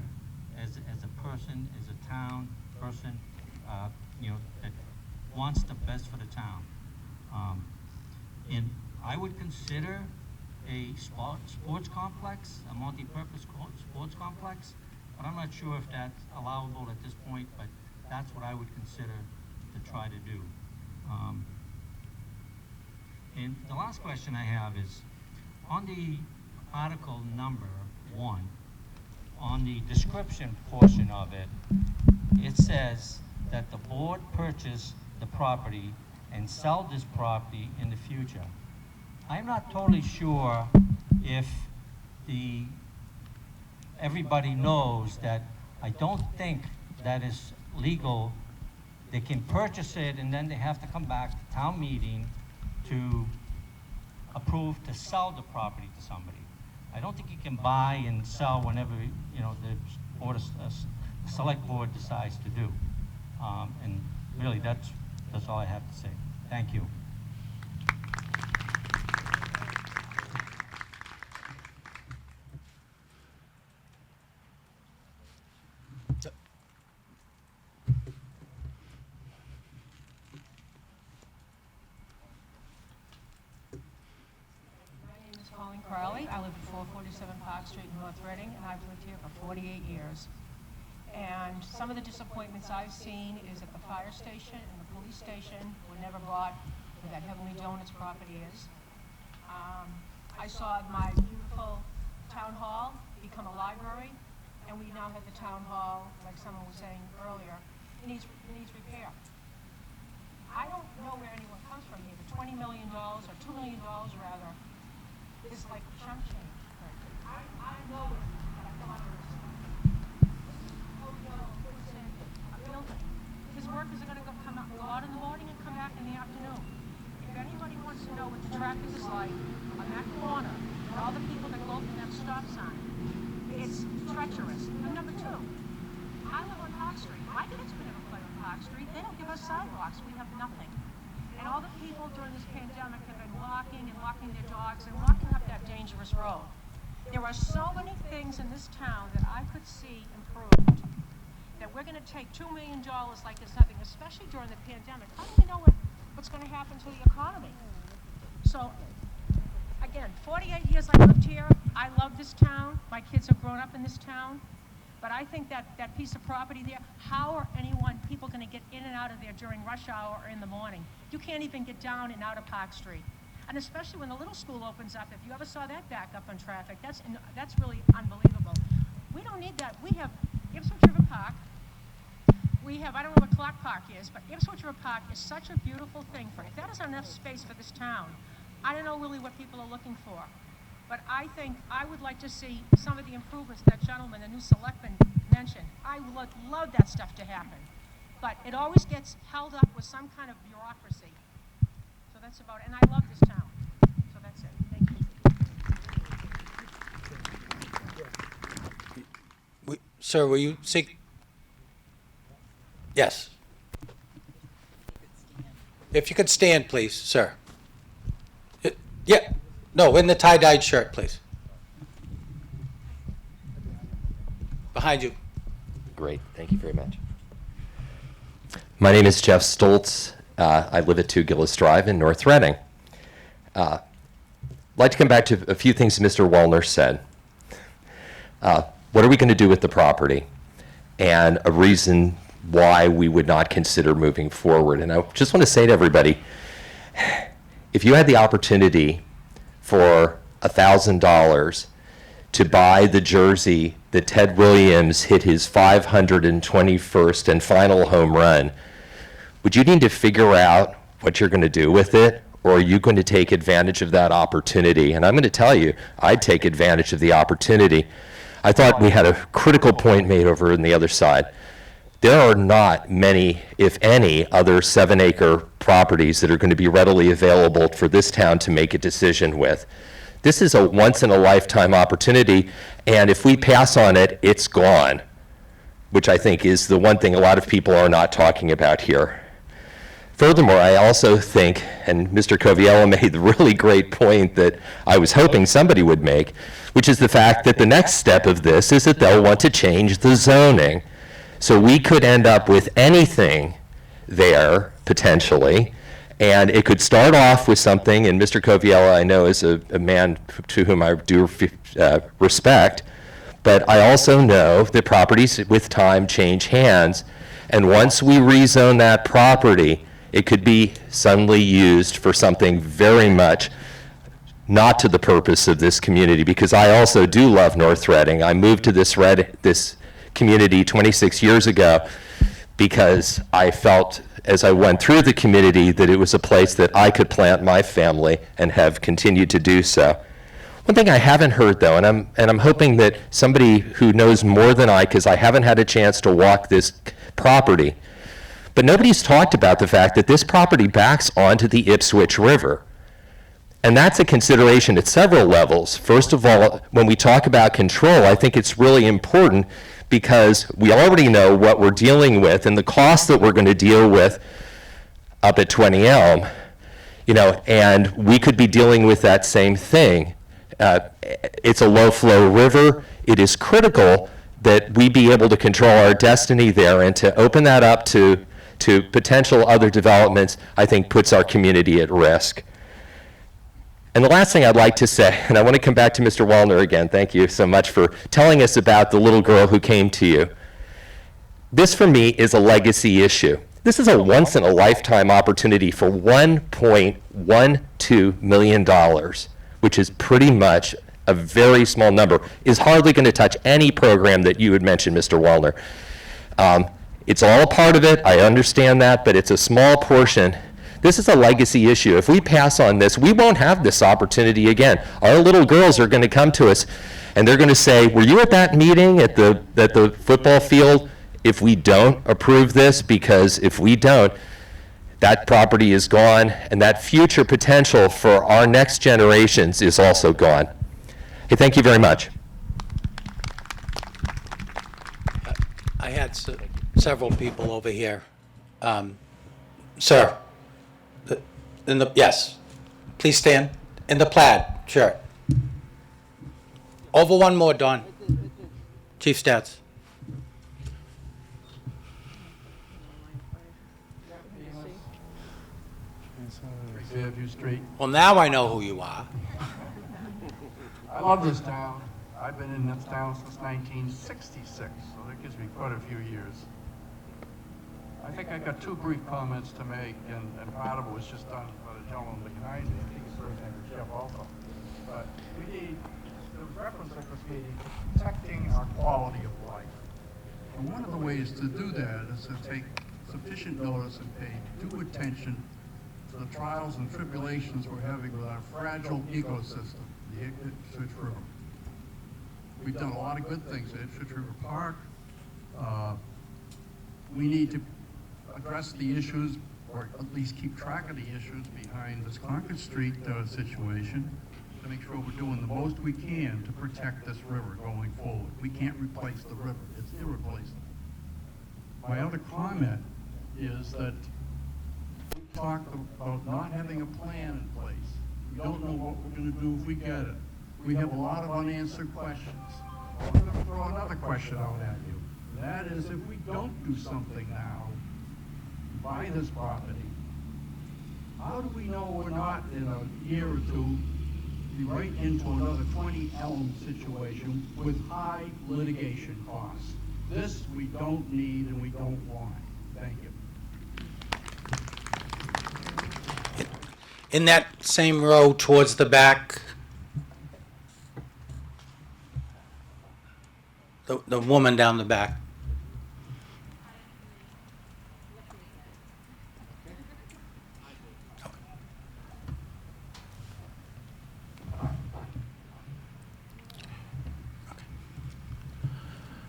as a person, as a town person, that wants the best for the town. And I would consider a sports complex, a multi-purpose sports complex, but I'm not sure if that's allowable at this point, but that's what I would consider to try to do. And the last question I have is, on the article number 1, on the description portion of it, it says that the board purchase the property and sell this property in the future. I'm not totally sure if everybody knows that I don't think that is legal. They can purchase it and then they have to come back to town meeting to approve to sell the property to somebody. I don't think you can buy and sell whenever, the select board decides to do. And really, that's all I have to say. Thank you. Crowley. I live at 447 Park Street in North Reading, and I've lived here for 48 years. And some of the disappointments I've seen is that the fire station and the police station were never bought where that Heavenly Donuts property is. I saw my beautiful town hall become a library, and we now have the town hall, like someone was saying earlier, it needs repair. I don't know where anyone comes from here, but $20 million, or $2 million rather, is like chump change. I know it, but I thought it was. A building. His workers are gonna go out in the morning and come back in the afternoon. If anybody wants to know what the traffic is like on that corner, and all the people that go through that stop sign, it's treacherous. And number two, I live on Park Street. My kids could never play on Park Street. They don't give us sidewalks. We have nothing. And all the people during this pandemic have been walking their dogs and walking up that dangerous road. There are so many things in this town that I could see improved, that we're going to take $2 million like it's nothing, especially during the pandemic. How do we know what's going to happen to the economy? So, again, 48 years I lived here. I love this town. My kids have grown up in this town. But I think that piece of property there, how are people going to get in and out of there during rush hour or in the morning? You can't even get down and out of Park Street. And especially when the little school opens up, if you ever saw that back up on traffic, that's really unbelievable. We don't need that. We have Ipswich River Park. We have, I don't know what Clark Park is, but Ipswich River Park is such a beautiful thing. If that is enough space for this town, I don't know really what people are looking for. But I think I would like to see some of the improvements that gentleman, the new selectman, mentioned. I would love that stuff to happen. But it always gets held up with some kind of bureaucracy. So that's about it. And I love this town. So that's it. Thank you. Sir, will you seek? Yes. If you could stand, please, sir. Yeah. No, in the tie-dyed shirt, please. Behind you. Great, thank you very much. My name is Jeff Stoltz. I live at 2 Gillis Drive in North Reading. I'd like to come back to a few things Mr. Wallner said. What are we going to do with the property? And a reason why we would not consider moving forward. And I just want to say to everybody, if you had the opportunity for $1,000 to buy the jersey that Ted Williams hit his 521st and final home run, would you need to figure out what you're going to do with it, or are you going to take advantage of that opportunity? And I'm going to tell you, I'd take advantage of the opportunity. I thought we had a critical point made over on the other side. There are not many, if any, other 7-acre properties that are going to be readily available for this town to make a decision with. This is a once-in-a-lifetime opportunity, and if we pass on it, it's gone, which I think is the one thing a lot of people are not talking about here. Furthermore, I also think, and Mr. Coviello made the really great point that I was hoping somebody would make, which is the fact that the next step of this is that they'll want to change the zoning. So we could end up with anything there, potentially, and it could start off with something, and Mr. Coviello, I know, is a man to whom I do respect, but I also know that properties with time change hands, and once we rezone that property, it could be suddenly used for something very much not to the purpose of this community, because I also do love North Reading. I moved to this community 26 years ago because I felt as I went through the community that it was a place that I could plant my family and have continued to do so. One thing I haven't heard though, and I'm hoping that somebody who knows more than I, because I haven't had a chance to walk this property, but nobody's talked about the fact that this property backs onto the Ipswich River. And that's a consideration at several levels. First of all, when we talk about control, I think it's really important because we already know what we're dealing with and the cost that we're going to deal with up at 20 Elm, and we could be dealing with that same thing. It's a low-flow river. It is critical that we be able to control our destiny there, and to open that up to potential other developments, I think puts our community at risk. And the last thing I'd like to say, and I want to come back to Mr. Wallner again. Thank you so much for telling us about the little girl who came to you. This, for me, is a legacy issue. This is a once-in-a-lifetime opportunity for $1.12 million, which is pretty much a very small number, is hardly going to touch any program that you had mentioned, Mr. Wallner. It's all a part of it, I understand that, but it's a small portion. This is a legacy issue. If we pass on this, we won't have this opportunity again. Our little girls are going to come to us, and they're going to say, were you at that meeting at the football field? If we don't approve this, because if we don't, that property is gone, and that future potential for our next generations is also gone. Hey, thank you very much. I had several people over here. Sir, yes, please stand. In the plaid shirt. Over one more, Don. Chief Stats. Fairview Street. Well, now I know who you are. I love this town. I've been in this town since 1966, so that gives me quite a few years. I think I got two brief comments to make, and part of it was just done by the gentleman behind me. I think his first name was Jeff also. But we need, there was reference at this meeting, protecting our quality of life. And one of the ways to do that is to take sufficient notice and pay due attention to the trials and tribulations we're having with our fragile ecosystem, the Ipswich River. We've done a lot of good things at Ipswich River Park. We need to address the issues, or at least keep track of the issues behind this Concord Street situation, to make sure we're doing the most we can to protect this river going forward. We can't replace the river. It's irreplaceable. My other comment is that we talked about not having a plan in place. We don't know what we're going to do if we get it. We have a lot of unanswered questions. I'm going to throw another question out at you. That is, if we don't do something now, buy this property, how do we know we're not in a year or two be right into another 20 Elm situation with high litigation costs? This we don't need and we don't want. Thank you. In that same row towards the back, the woman down the back.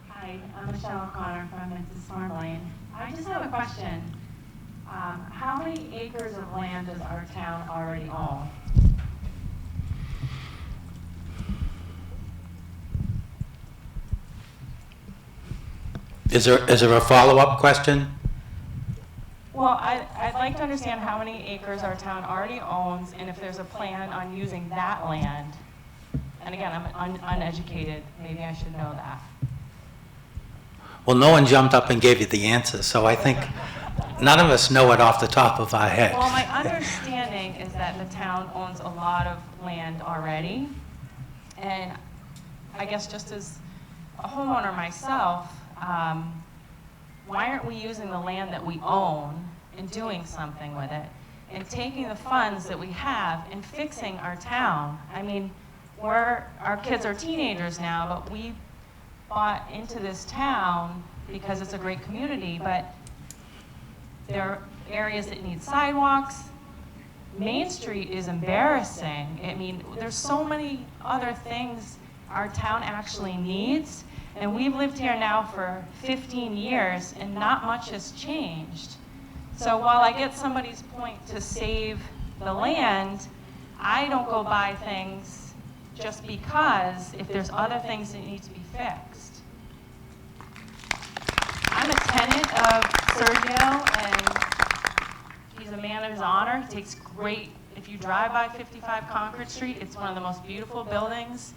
Hi, I'm Michelle O'Connor from Mrs. Farm Lane. I just have a question. How many acres of land does our town already own? Is there a follow-up question? Well, I'd like to understand how many acres our town already owns, and if there's a plan on using that land. And again, I'm uneducated. Maybe I should know that. Well, no one jumped up and gave you the answer, so I think none of us know it off the top of our head. Well, my understanding is that the town owns a lot of land already. And I guess just as a homeowner myself, why aren't we using the land that we own and doing something with it and taking the funds that we have and fixing our town? I mean, our kids are teenagers now, but we bought into this town because it's a great community, but there are areas that need sidewalks. Main Street is embarrassing. I mean, there's so many other things our town actually needs, and we've lived here now for 15 years and not much has changed. So while I get somebody's point to save the land, I don't go buy things just because if there's other things that need to be fixed. I'm a tenant of Sergio, and he's a man of his honor. He takes great, if you drive by 55 Concord Street, it's one of the most beautiful buildings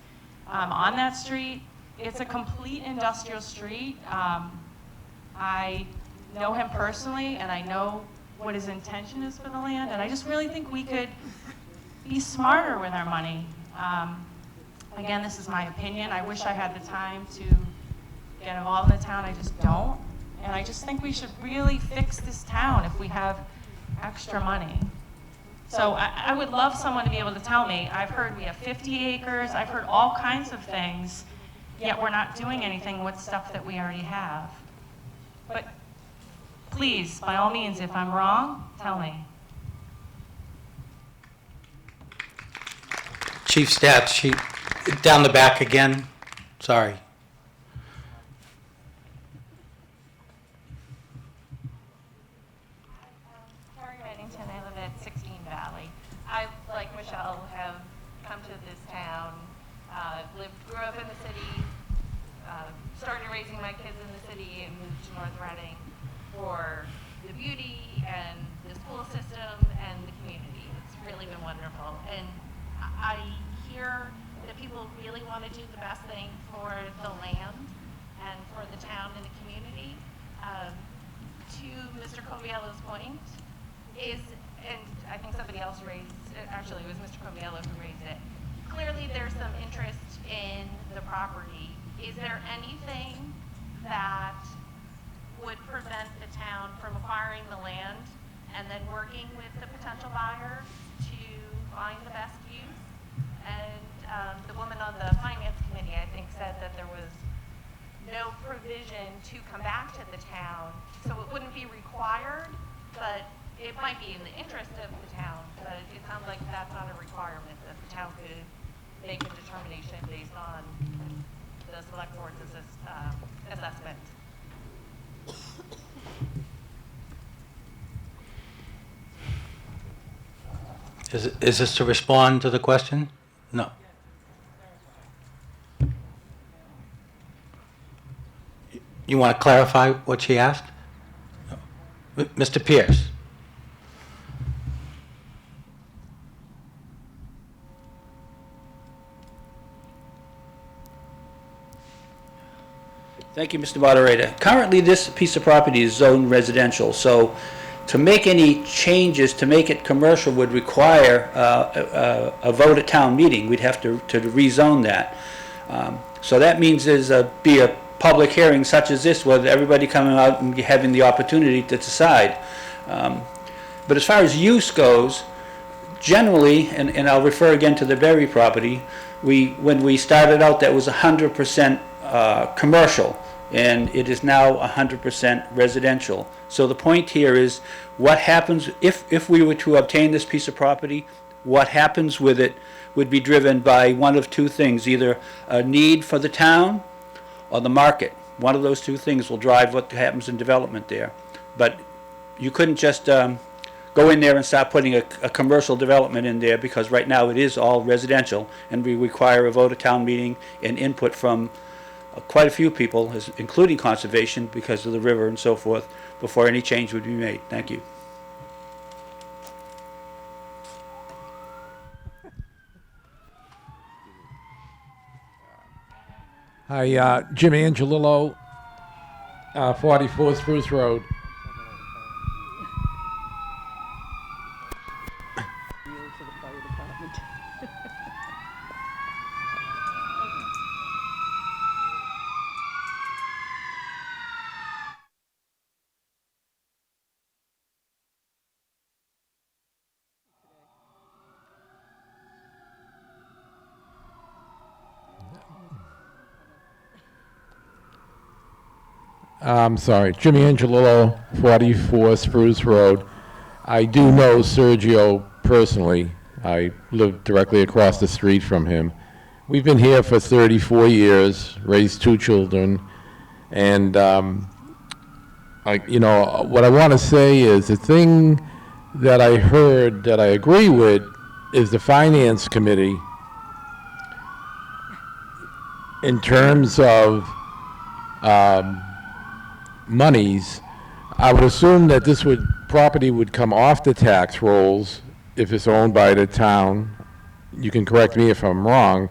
on that street. It's a complete industrial street. I know him personally, and I know what his intention is for the land, and I just really think we could be smarter with our money. Again, this is my opinion. I wish I had the time to get involved in the town. I just don't. And I just think we should really fix this town if we have extra money. So I would love someone to be able to tell me, I've heard we have 50 acres, I've heard all kinds of things, yet we're not doing anything with stuff that we already have. But please, by all means, if I'm wrong, tell me. Chief Stats, down the back again. Sorry. Terry Reddington, I live at 16 Valley. I, like Michelle, have come to this town, grew up in the city, started raising my kids in the city and moved to North Reading for the beauty and the school system and the community. It's really been wonderful. And I hear that people really want to do the best thing for the land and for the town and the community. To Mr. Coviello's point is, and I think somebody else raised, actually it was Mr. Coviello who raised it, clearly there's some interest in the property. Is there anything that would prevent the town from acquiring the land and then working with the potential buyer to find the best use? And the woman on the finance committee, I think, said that there was no provision to come back to the town, so it wouldn't be required, but it might be in the interest of the town, but it sounds like that's not a requirement, that the town could make a determination based on the select board's assessment. Is this to respond to the question? No. You want to clarify what she asked? No. Mr. Pierce? Thank you, Mr. Moderator. Currently, this piece of property is zoned residential, so to make any changes to make it commercial would require a vote at town meeting. We'd have to rezone that. So that means there's be a public hearing such as this, with everybody coming out and having the opportunity to decide. But as far as use goes, generally, and I'll refer again to the Berry property, when we started out, that was 100% commercial, and it is now 100% residential. So the point here is, what happens if we were to obtain this piece of property, what happens with it would be driven by one of two things, either a need for the town or the market. One of those two things will drive what happens in development there. But you couldn't just go in there and start putting a commercial development in there, because right now it is all residential, and we require a vote at town meeting and input from quite a few people, including conservation, because of the river and so forth, before any change would be made. Thank you. Hi, Jim Angelillo, 44 Spruce Road. I'm sorry, Jimmy Angelillo, 44 Spruce Road. I do know Sergio personally. I live directly across the street from him. We've been here for 34 years, raised 2 children, and what I want to say is the thing that I heard that I agree with is the Finance Committee in terms of monies. I would assume that this property would come off the tax rolls if it's owned by the town. You can correct me if I'm wrong.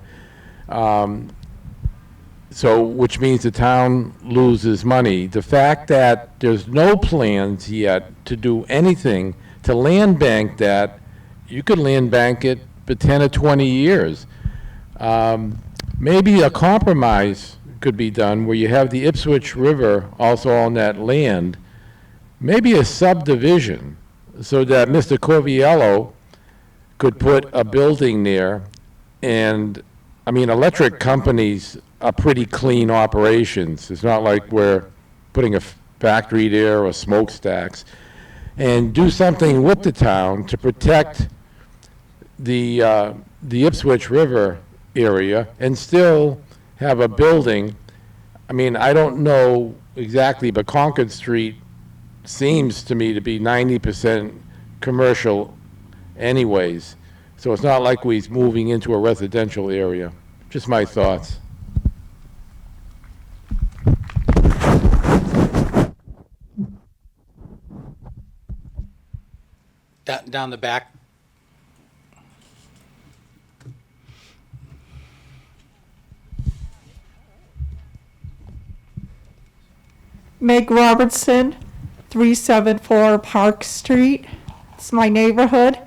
So, which means the town loses money. The fact that there's no plans yet to do anything to land bank that, you could land bank it for 10 or 20 years. Maybe a compromise could be done where you have the Ipswich River also on that land, maybe a subdivision, so that Mr. Corviello could put a building there. And, I mean, electric companies are pretty clean operations. It's not like we're putting a factory there or smokestacks. And do something with the town to protect the Ipswich River area and still have a building. I mean, I don't know exactly, but Concord Street seems to me to be 90% commercial anyways. So it's not like we're moving into a residential area. Just my thoughts. Down the back. Meg Robertson, 374 Park Street. It's my neighborhood.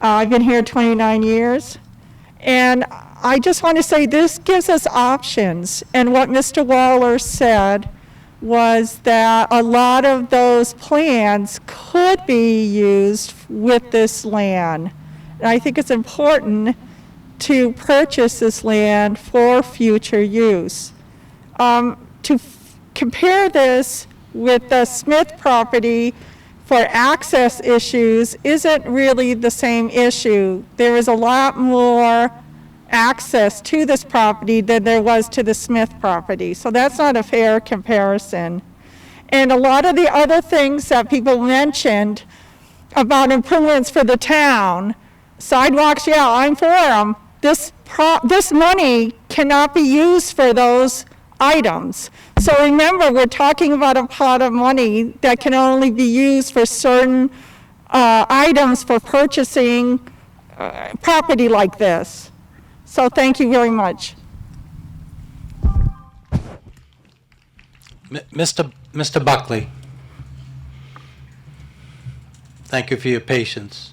I've been here 29 years. And I just want to say this gives us options. And what Mr. Waller said was that a lot of those plans could be used with this land. And I think it's important to purchase this land for future use. Compare this with the Smith property for access issues isn't really the same issue. There is a lot more access to this property than there was to the Smith property. So that's not a fair comparison. And a lot of the other things that people mentioned about improvements for the town, sidewalks, yeah, I'm for them. This money cannot be used for those items. So remember, we're talking about a pot of money that can only be used for certain items for purchasing property like this. So thank you very much. Mr. Buckley, thank you for your patience.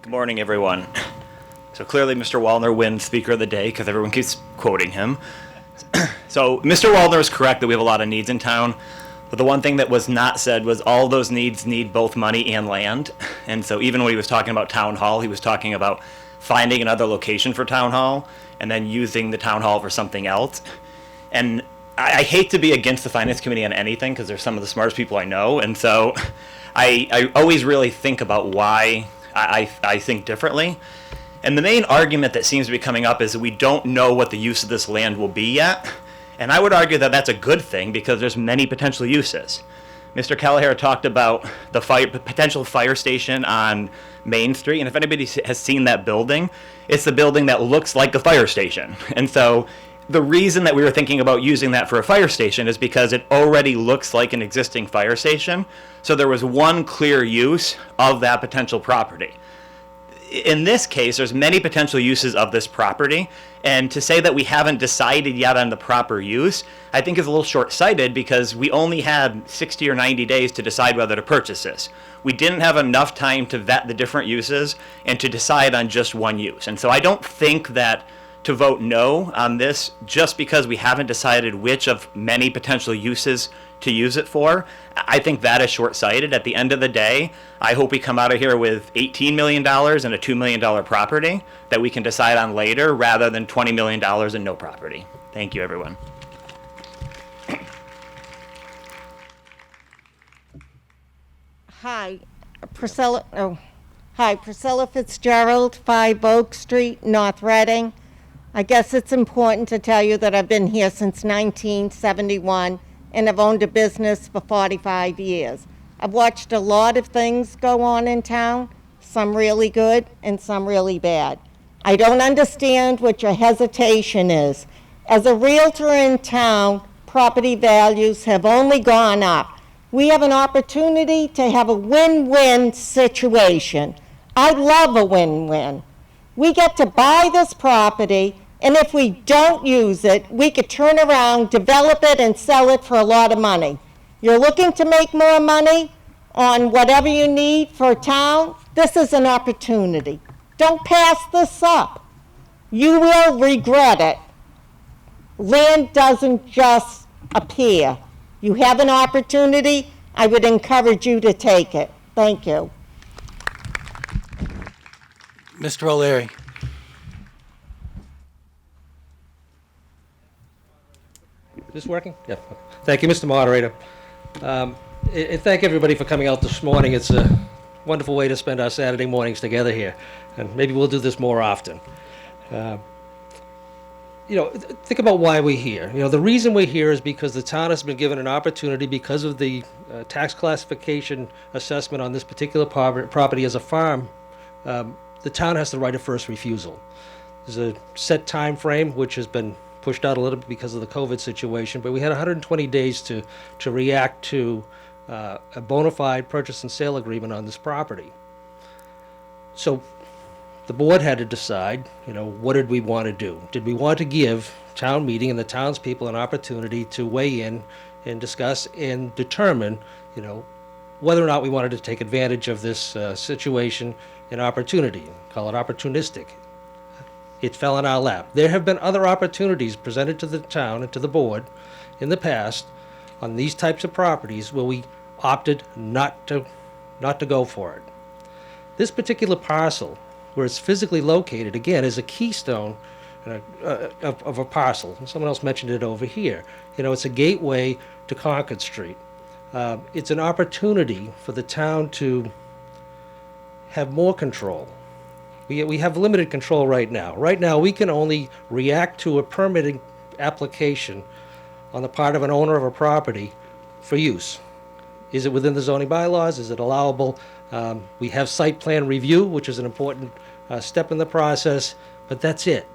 Good morning, everyone. So clearly Mr. Wallner wins Speaker of the Day because everyone keeps quoting him. So Mr. Wallner is correct that we have a lot of needs in town, but the one thing that was not said was all those needs need both money and land. And so even when he was talking about town hall, he was talking about finding another location for town hall and then using the town hall for something else. And I hate to be against the finance committee on anything because they're some of the smartest people I know. And so I always really think about why I think differently. And the main argument that seems to be coming up is that we don't know what the use of this land will be yet. And I would argue that that's a good thing because there's many potential uses. Mr. Kelleher talked about the potential fire station on Main Street. And if anybody has seen that building, it's the building that looks like a fire station. And so the reason that we were thinking about using that for a fire station is because it already looks like an existing fire station. So there was one clear use of that potential property. In this case, there's many potential uses of this property, and to say that we haven't decided yet on the proper use, I think is a little short-sighted because we only had 60 or 90 days to decide whether to purchase this. We didn't have enough time to vet the different uses and to decide on just one use. And so I don't think that to vote no on this just because we haven't decided which of many potential uses to use it for, I think that is short-sighted. At the end of the day, I hope we come out of here with $18 million and a $2 million property that we can decide on later rather than $20 million and no property. Thank you, everyone. Hi, Priscilla Fitzgerald, 5 Oak Street, North Reading. I guess it's important to tell you that I've been here since 1971 and I've owned a business for 45 years. I've watched a lot of things go on in town, some really good and some really bad. I don't understand what your hesitation is. As a realtor in town, property values have only gone up. We have an opportunity to have a win-win situation. I love a win-win. We get to buy this property, And if we don't use it, we could turn around, develop it, and sell it for a lot of money. You're looking to make more money on whatever you need for a town, this is an opportunity. Don't pass this up. You will regret it. Land doesn't just appear. You have an opportunity, I would encourage you to take it. Thank you. Mr. O'Leary. Is this working? Yeah. Thank you, Mr. Moderator. And thank everybody for coming out this morning. It's a wonderful way to spend our Saturday mornings together here. And maybe we'll do this more often. Think about why we're here. The reason we're here is because the town has been given an opportunity because of the tax classification assessment on this particular property as a farm. The town has the right of first refusal. There's a set time frame, which has been pushed out a little bit because of the COVID situation, but we had 120 days to react to a bona fide purchase and sale agreement on this property. So the board had to decide, what did we want to do? Did we want to give town meeting and the townspeople an opportunity to weigh in and discuss and determine, whether or not we wanted to take advantage of this situation and opportunity, call it opportunistic. It fell in our lap. There have been other opportunities presented to the town and to the board in the past on these types of properties where we opted not to go for it. This particular parcel, where it's physically located, again, is a keystone of a parcel. Someone else mentioned it over here. It's a gateway to Concord Street. It's an opportunity for the town to have more control. We have limited control right now. Right now, we can only react to a permitting application on the part of an owner of a property for use. Is it within the zoning bylaws? Is it allowable? We have site plan review, which is an important step in the process, but that's it.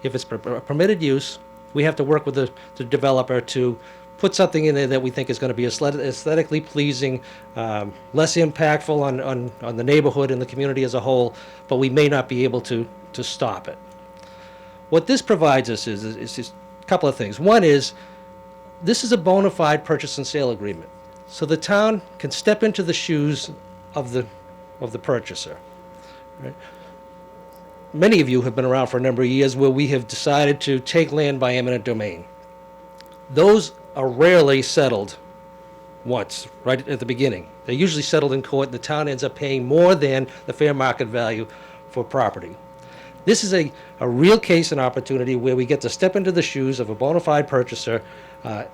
If it's a permitted use, we have to work with the developer to put something in there that we think is going to be aesthetically pleasing, less impactful on the neighborhood and the community as a whole, but we may not be able to stop it. What this provides us is just a couple of things. One is, this is a bona fide purchase and sale agreement. So the town can step into the shoes of the purchaser. Right? Many of you have been around for a number of years where we have decided to take land by eminent domain. Those are rarely settled once, right at the beginning. They're usually settled in court, and the town ends up paying more than the fair market value for property. This is a real case and opportunity where we get to step into the shoes of a bona fide purchaser at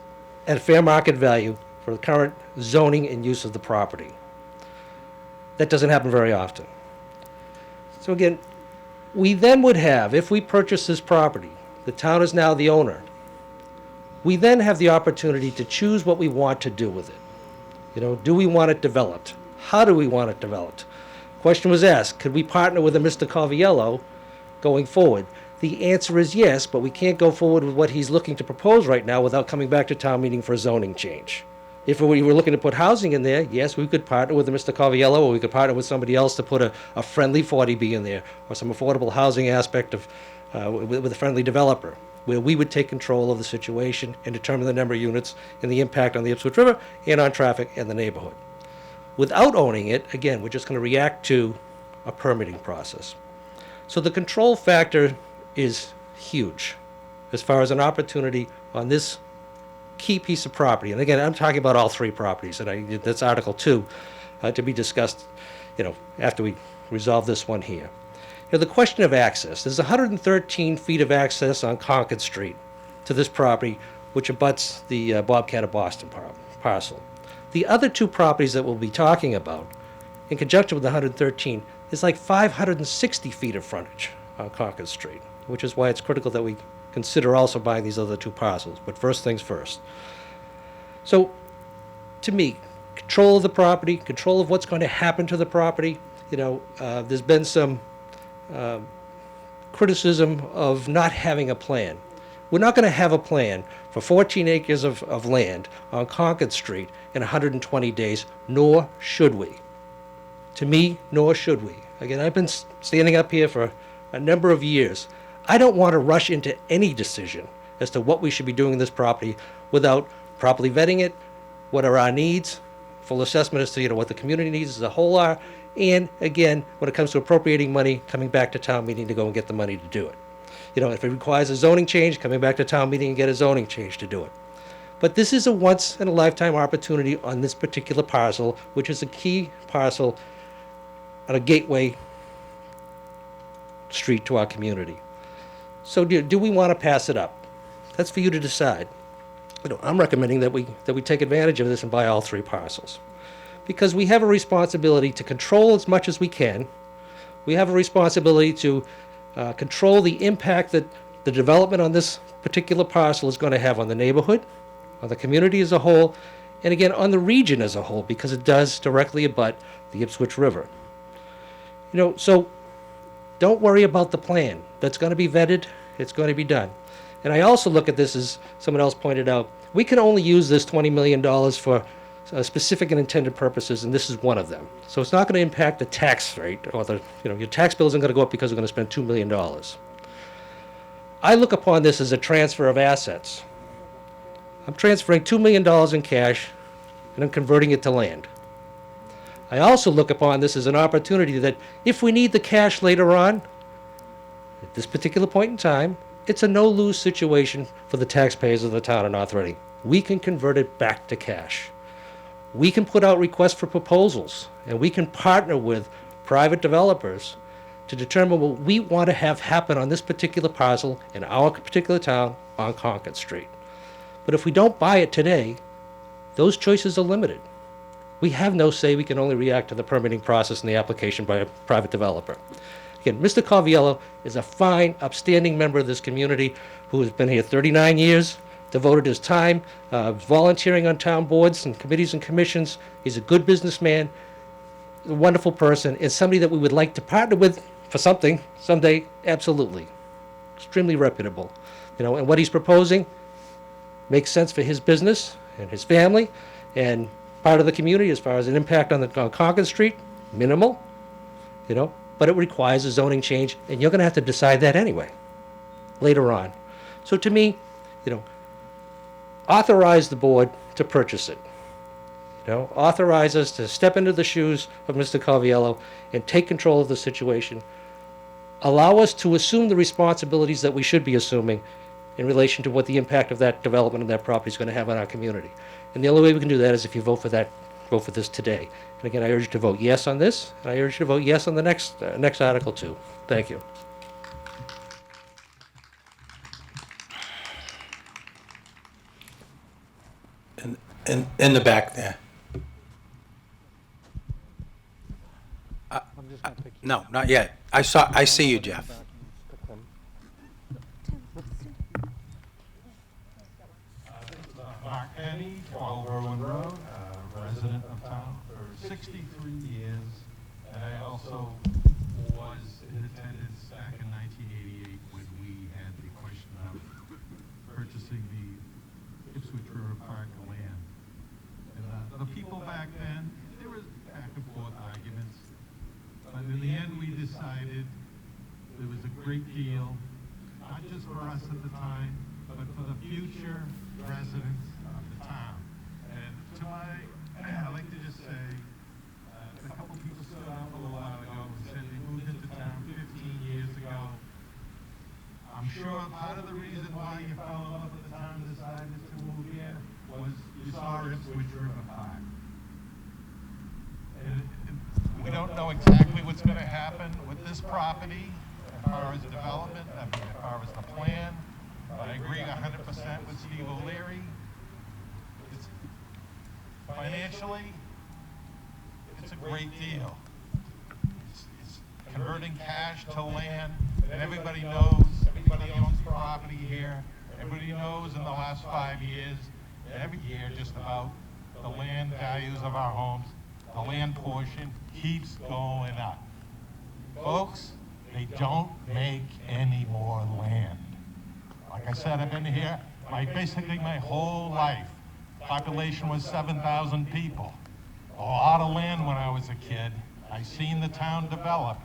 fair market value for the current zoning and use of the property. That doesn't happen very often. So again, we then would have, if we purchase this property, the town is now the owner. We then have the opportunity to choose what we want to do with it. Do we want it developed? How do we want it developed? Question was asked, could we partner with a Mr. Coviello going forward? The answer is yes, but we can't go forward with what he's looking to propose right now without coming back to town meeting for a zoning change. If we were looking to put housing in there, yes, we could partner with Mr. Coviello, or we could partner with somebody else to put a friendly 40B in there, or some affordable housing aspect of with a friendly developer, where we would take control of the situation and determine the number of units and the impact on the Ipswich River and on traffic and the neighborhood. Without owning it, again, we're just going to react to a permitting process. So the control factor is huge as far as an opportunity on this key piece of property. And again, I'm talking about all three properties, and that's Article 2 to be discussed, after we resolve this one here. The question of access. There's 113 feet of access on Concord Street to this property, which abuts the Bobcat of Boston parcel. The other two properties that we'll be talking about, in conjunction with the 113, is like 560 feet of frontage on Concord Street, which is why it's critical that we consider also buying these other two parcels. But first things first. So, to me, control of the property, control of what's going to happen to the property. There's been some criticism of not having a plan. We're not going to have a plan for 14 acres of land on Concord Street in 120 days, nor should we. To me, nor should we. Again, I've been standing up here for a number of years. I don't want to rush into any decision as to what we should be doing in this property without properly vetting it, what are our needs, full assessment as to what the community needs as a whole are, and again, when it comes to appropriating money, coming back to town meeting to go and get the money to do it. If it requires a zoning change, coming back to town meeting and get a zoning change to do it. But this is a once-in-a-lifetime opportunity on this particular parcel, which is a key parcel on a gateway street to our community. So do we want to pass it up? That's for you to decide. I'm recommending that we take advantage of this and buy all 3 parcels. Because we have a responsibility to control as much as we can. We have a responsibility to control the impact that the development on this particular parcel is going to have on the neighborhood, on the community as a whole, and again on the region as a whole, because it does directly abut the Ipswich River. So don't worry about the plan. That's going to be vetted. It's going to be done. And I also look at this, as someone else pointed out, we can only use this $20 million for specific and intended purposes, and this is one of them. So it's not going to impact the tax rate, or your tax bill isn't going to go up because we're going to spend $2 million. I look upon this as a transfer of assets. I'm transferring $2 million in cash, and I'm converting it to land. I also look upon this as an opportunity that if we need the cash later on, at this particular point in time, it's a no-lose situation for the taxpayers of the town of North Reading. We can convert it back to cash. We can put out requests for proposals, and we can partner with private developers to determine what we want to have happen on this particular parcel in our particular town on Concord Street. But if we don't buy it today, those choices are limited. We have no say. We can only react to the permitting process and the application by a private developer. Again, Mr. Coviello is a fine, upstanding member of this community who has been here 39 years, devoted his time volunteering on town boards and committees and commissions. He's a good businessman, a wonderful person, and somebody that we would like to partner with for something someday, absolutely. Extremely reputable. And what he's proposing makes sense for his business and his family and part of the community as far as an impact on Concord Street, minimal, but it requires a zoning change, and you're going to have to decide that anyway, later on. So to me, authorize the board to purchase it. Authorize us to step into the shoes of Mr. Coviello and take control of the situation. Allow us to assume the responsibilities that we should be assuming in relation to what the impact of that development of that property is going to have on our community. And the only way we can do that is if you vote for this today. And again, I urge you to vote yes on this, and I urge you to vote yes on the next article too. Thank you. In the back there. No, not yet. I see you, Jeff. Mark Kenney, 12 Berwyn Road, resident of town for 63 years, and I also was in attendance back in 1988 when we had the question of purchasing the Ipswich River Park land. And the people back then, there was back and forth arguments, but in the end we decided there was a great deal, not just for us at the time, but for the future residents of the town. And to I'd like to just say, a couple people stood up a little while ago and said they moved into town 15 years ago. I'm sure part of the reason why you fell in love with the town and decided to move here was you saw Ipswich River Park. And we don't know exactly what's going to happen with this property as far as development, as far as the plan. But I agree 100% with Steve O'Leary. Financially, it's a great deal. It's converting cash to land, and everybody knows, everybody owns property here. Everybody knows in the last 5 years, every year just about, the land values of our homes, the land portion keeps going up. Folks, they don't make any more land. Like I said, I've been here basically my whole life. Population was 7,000 people. A lot of land when I was a kid. I seen the town develop.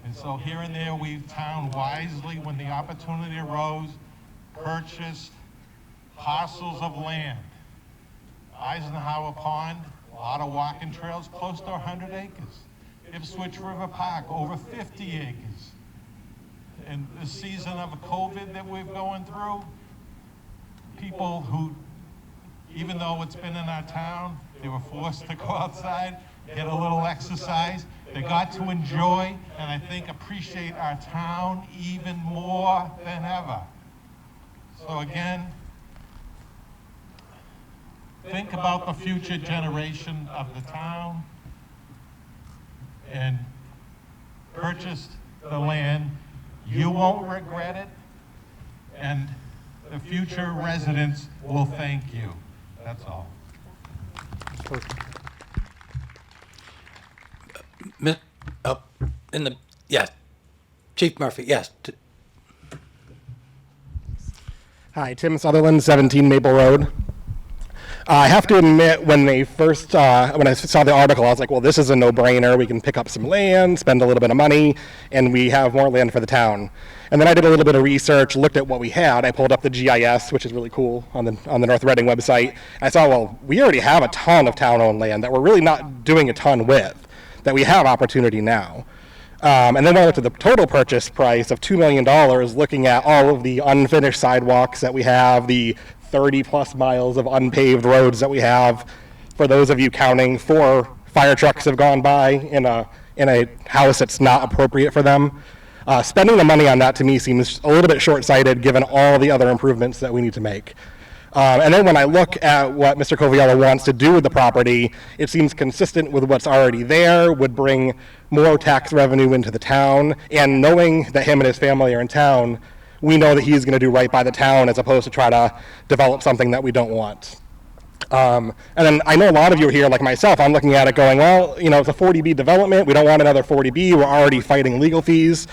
And so here and there, we've town wisely, when the opportunity arose, purchased parcels of land. Eisenhower Pond, a lot of walking trails, close to 100 acres. Ipswich River Park, over 50 acres. In the season of COVID that we're going through, people who, even though it's been in our town, they were forced to go outside, get a little exercise. They got to enjoy and I think appreciate our town even more than ever. So again, think about the future generation of the town and purchase the land. You won't regret it, and the future residents will thank you. That's all. Yes, Chief Murphy, yes. Hi, Tim Sutherland, 17 Maple Road. I have to admit, when I saw the article, I was like, well, this is a no-brainer. We can pick up some land, spend a little bit of money, and we have more land for the town. And then I did a little bit of research, looked at what we had. I pulled up the GIS, which is really cool, on the North Reading website. I saw, well, we already have a ton of town-owned land that we're really not doing a ton with, that we have opportunity now. And then when I looked at the total purchase price of $2 million, looking at all of the unfinished sidewalks that we have, the 30-plus miles of unpaved roads that we have, for those of you counting, 4 fire trucks have gone by in a house that's not appropriate for them. Spending the money on that, to me, seems a little bit short-sighted, given all the other improvements that we need to make. And then when I look at what Mr. Coviello wants to do with the property, it seems consistent with what's already there, would bring more tax revenue into the town, and knowing that him and his family are in town, we know that he's going to do right by the town as opposed to try to develop something that we don't want. And then I know a lot of you are here, like myself, I'm looking at it going, well, it's a 40B development, we don't want another 40B, we're already fighting legal fees.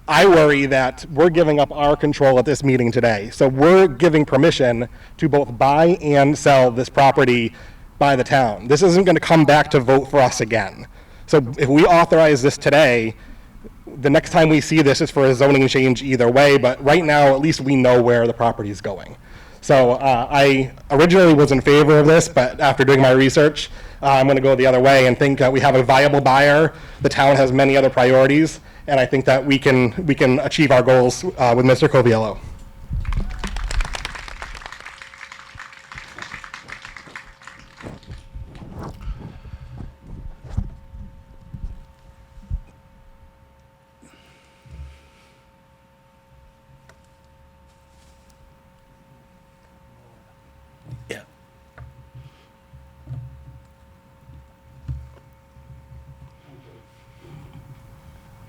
I worry that we're giving up our control at this meeting today. So we're giving permission to both buy and sell this property by the town. This isn't going to come back to vote for us again. So if we authorize this today, the next time we see this is for a zoning change either way, but right now at least we know where the property is going. So I originally was in favor of this, but after doing my research, I'm going to go the other way and think we have a viable buyer. The town has many other priorities, and I think that we can achieve our goals with Mr. Coviello.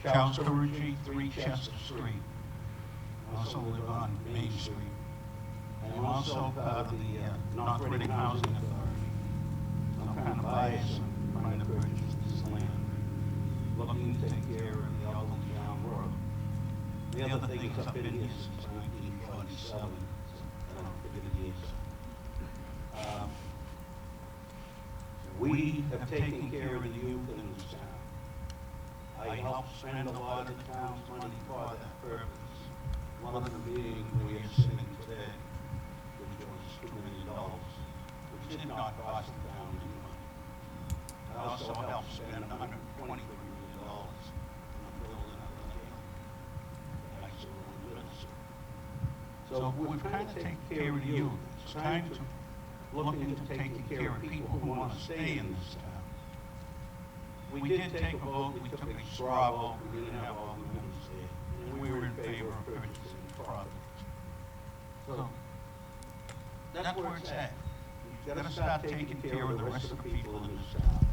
Charles Carucci, 3 Chester Street. I also live on Main Street. And I'm also part of the North Reading Housing Authority. I'm kind of biased on trying to purchase this land, looking to take care of the elderly down the road. The other thing is I've been here since 1947, so I don't forget the years. We have taken care of the youth in this town. I help spend a lot of the town's money for that purpose. One of them being where you're sitting today, which was $2 million, which did not cost the town any money. I also helped spend $123 million on a building of the jail. I still own Minnesota. So we're trying to take care of the youth. It's time to look into taking care of people who want to stay in this town. We did take a vote, we took a straw vote, we didn't have all the members there, and we were in favor of purchasing the property. So, that's where it's at. We've got to start taking care of the rest of the people in this town.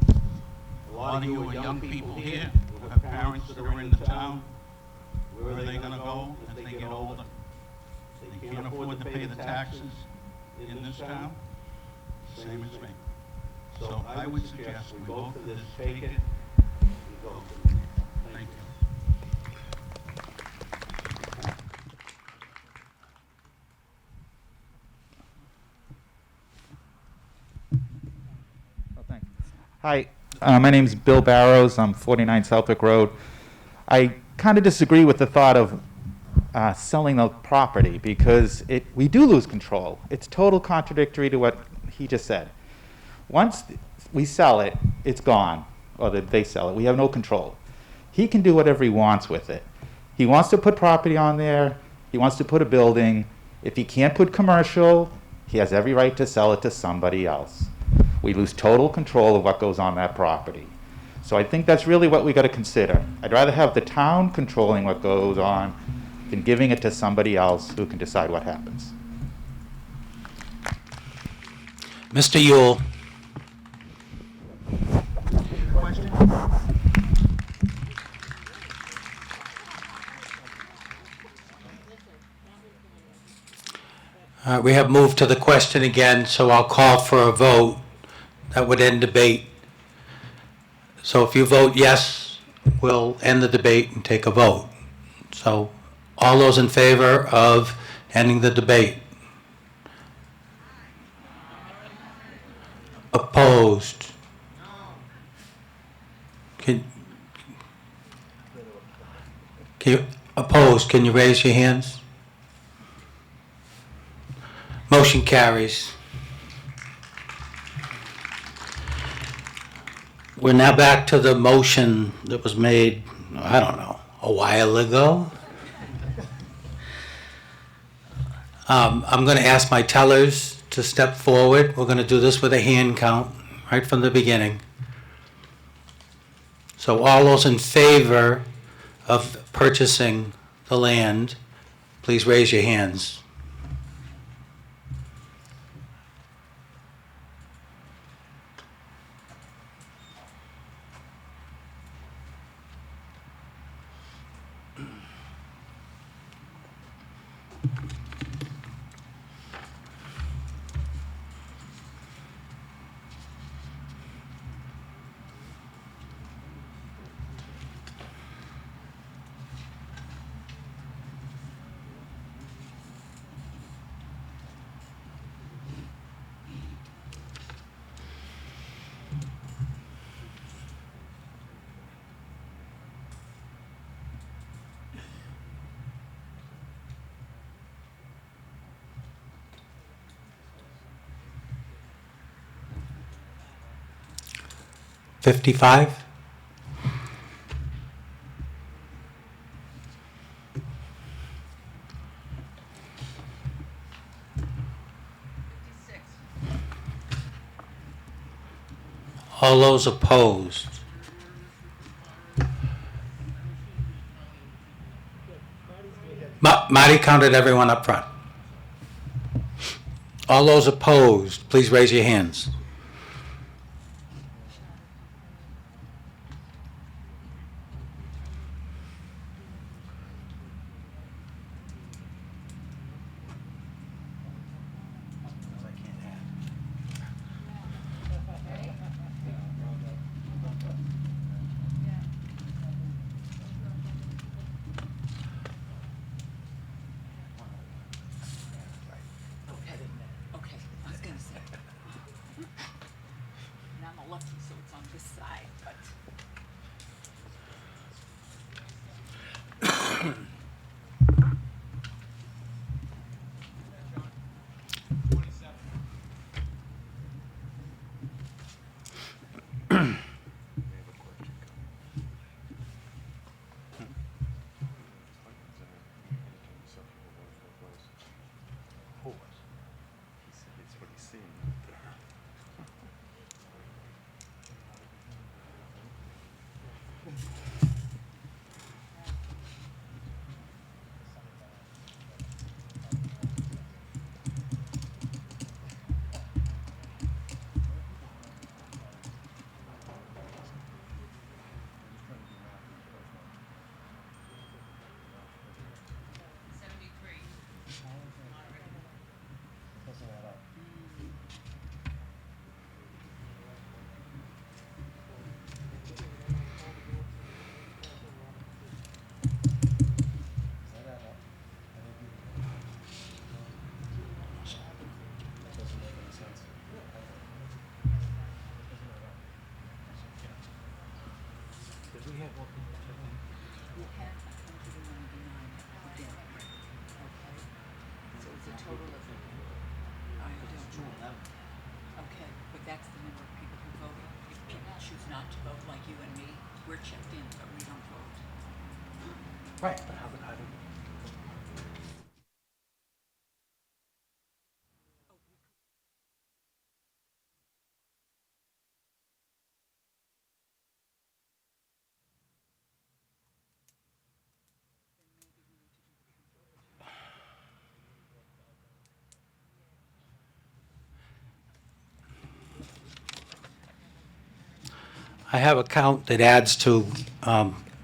A lot of you are young people here, who have parents that are in the town. Where are they gonna go as they get older? They can't afford to pay the taxes in this town, same as me. So I would suggest we vote for this, take it, and go for it. Thank you. Hi, my name's Bill Barrows. I'm 49 Southwick Road. I kind of disagree with the thought of selling the property, because we do lose control. It's total contradictory to what he just said. Once we sell it, it's gone, or they sell it. We have no control. He can do whatever he wants with it. He wants to put property on there. He wants to put a building. If he can't put commercial, he has every right to sell it to somebody else. We lose total control of what goes on that property. So I think that's really what we got to consider. I'd rather have the town controlling what goes on than giving it to somebody else who can decide what happens. Mr. Yule. We have moved to the question again, so I'll call for a vote. That would end debate. So if you vote yes, we'll end the debate and take a vote. So all those in favor of ending the debate? Opposed? Can you raise your hands? Motion carries. We're now back to the motion that was made, I don't know, a while ago. I'm going to ask my tellers to step forward. We're going to do this with a hand count right from the beginning. So all those in favor of purchasing the land, please raise your hands. $55? All those opposed? Marty counted everyone up front. All those opposed, please raise your hands. Okay, I was gonna say. And I'm a lefty, so it's on this side, but. Right. I have a count that adds to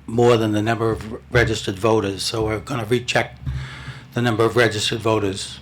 more than the number of registered voters, so we're going to recheck the number of registered voters.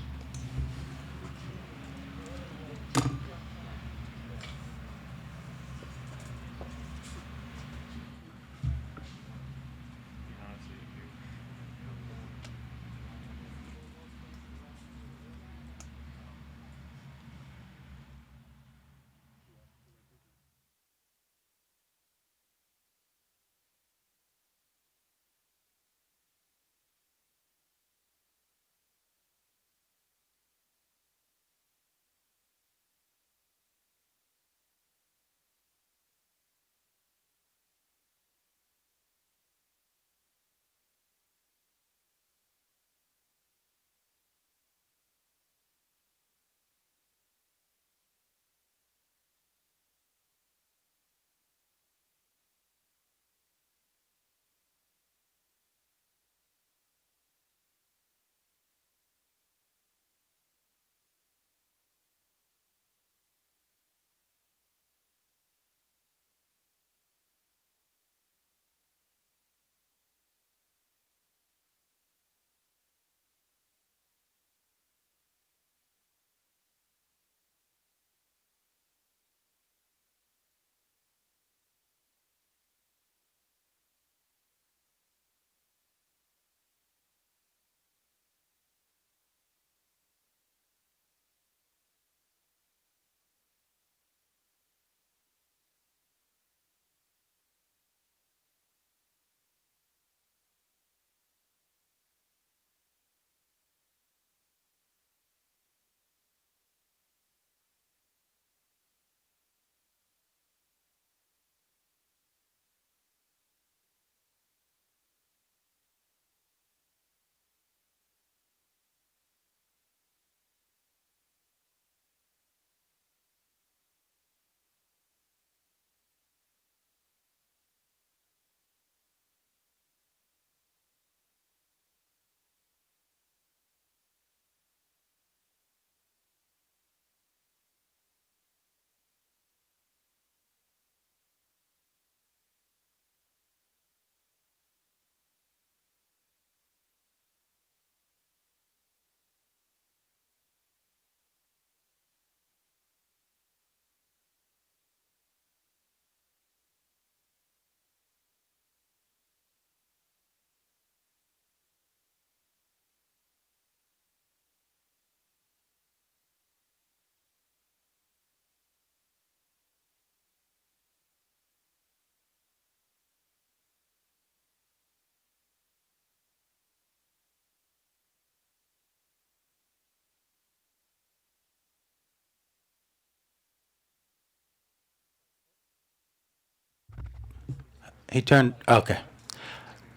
He turned, okay.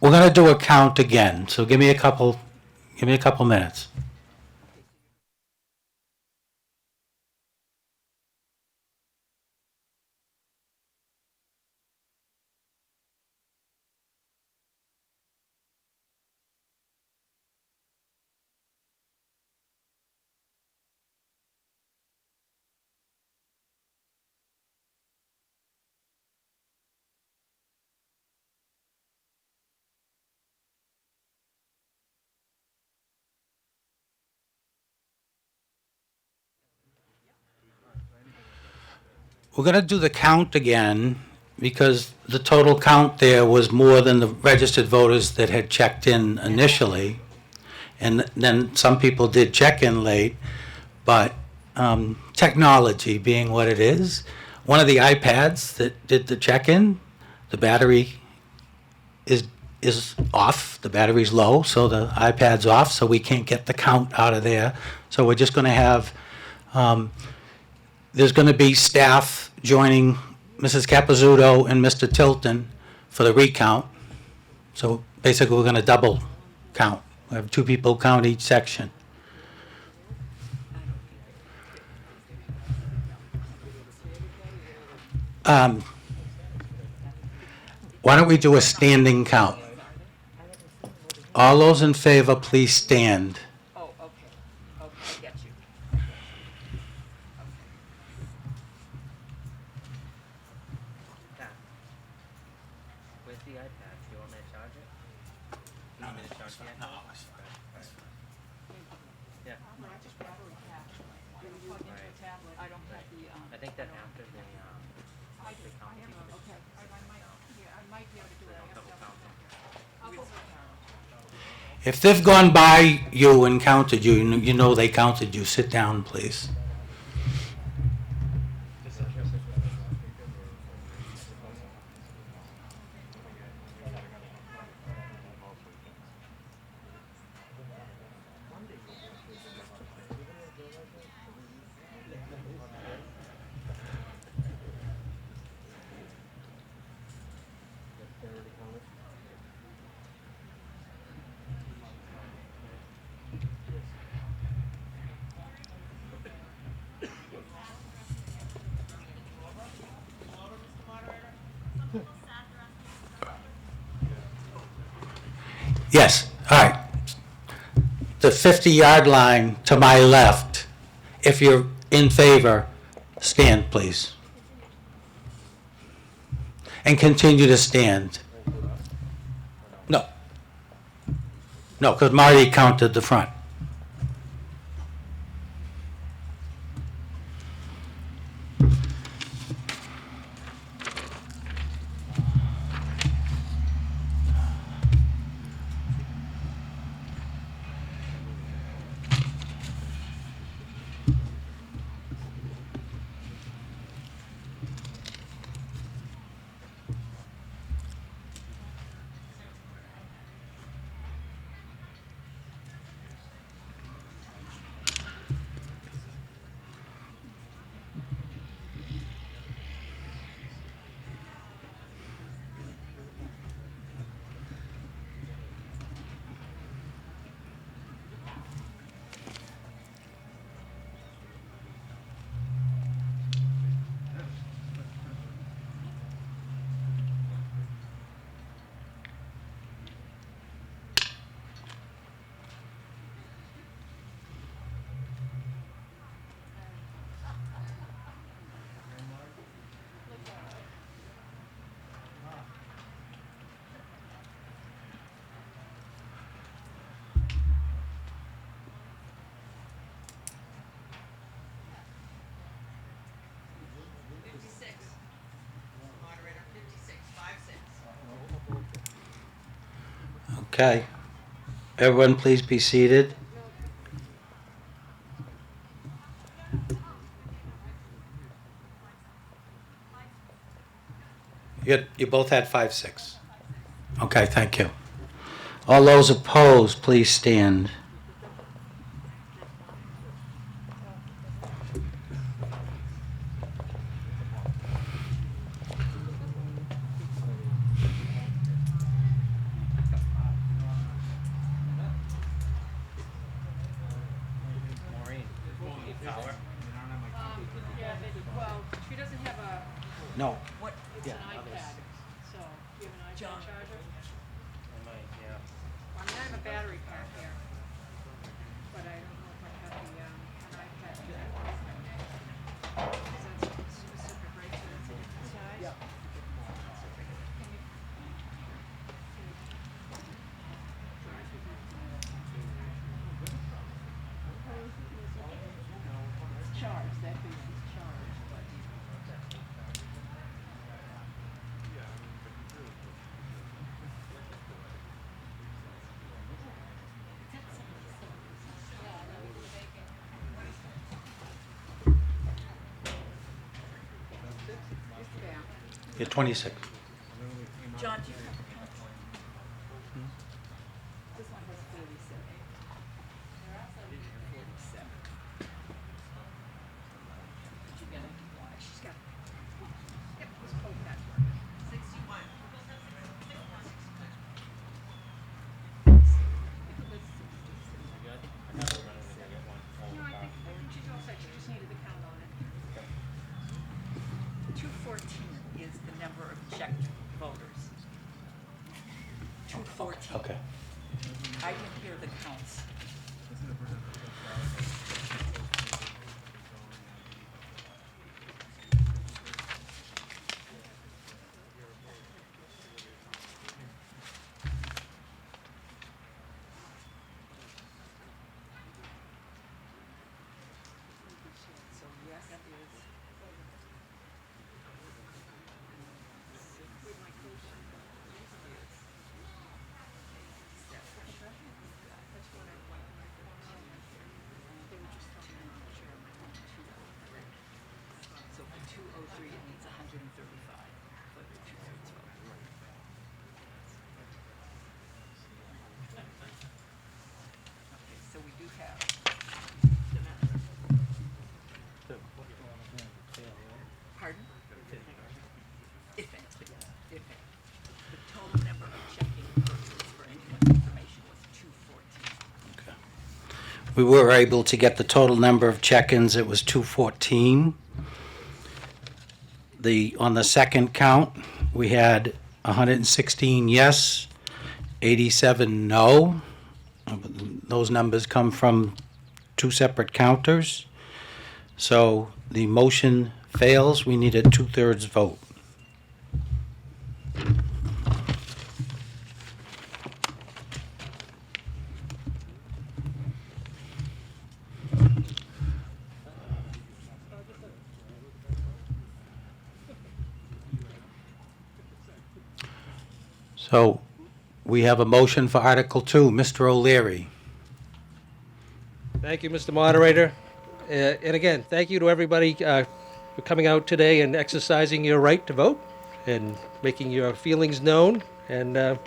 We're going to do a count again, so give me a couple minutes. We're going to do the count again because the total count there was more than the registered voters that had checked in initially. And then some people did check in late, but technology being what it is, one of the iPads that did the check-in, the battery is off, the battery's low, so the iPad's off, so we can't get the count out of there. So we're just going to have, there's going to be staff joining Mrs. Capizzuto and Mr. Tilton for the recount. So basically, we're gonna double count. We have 2 people count each section. Why don't we do a standing count? All those in favor, please stand. Oh, okay. Okay, I get you. Where's the iPad? Do you want me to charge it? You want me to charge the iPad? No, that's fine. That's fine. Yeah. I don't have the, I think that after the count. okay, I might be able to do it. I have to have I'll go with If they've gone by you and counted you, you know they counted you. Sit down, please. Yes, all right. The 50-yard line to my left, if you're in favor, stand, please. And continue to stand. No. No, because Marty counted the front. Okay. Everyone, please be seated. You both had 5-6. Okay, thank you. All those opposed, please stand. Well, she doesn't have a, No. it's an iPad, so, do you have an iPad charger? I mean, I have a battery pack here, but I don't know if I have the, an iPad charger. Is that specific, right, so it's a different size? Yeah. It's charged, that thing is charged, but. You're 26. John, do you have a contract? This one has 37. 47. Did you get it? She's got it. Yep, it was code patchwork. 61. 214 is the number of checked voters. 214. Okay. I didn't hear the counts. So yes, it is. So for 203, it needs 135 for the two-thirds vote. Okay, so we do have. Pardon? If it, if it. The total number of checking persons for anyone's information was 214. We were able to get the total number of check-ins, it was 214. On the second count, we had 116 yes, 87 no. Those numbers come from two separate counters. So the motion fails, we need a two-thirds vote. So we have a motion for Article 2. Mr. O'Leary. Thank you, Mr. Moderator. And again, thank you to everybody for coming out today and exercising your right to vote and making your feelings known and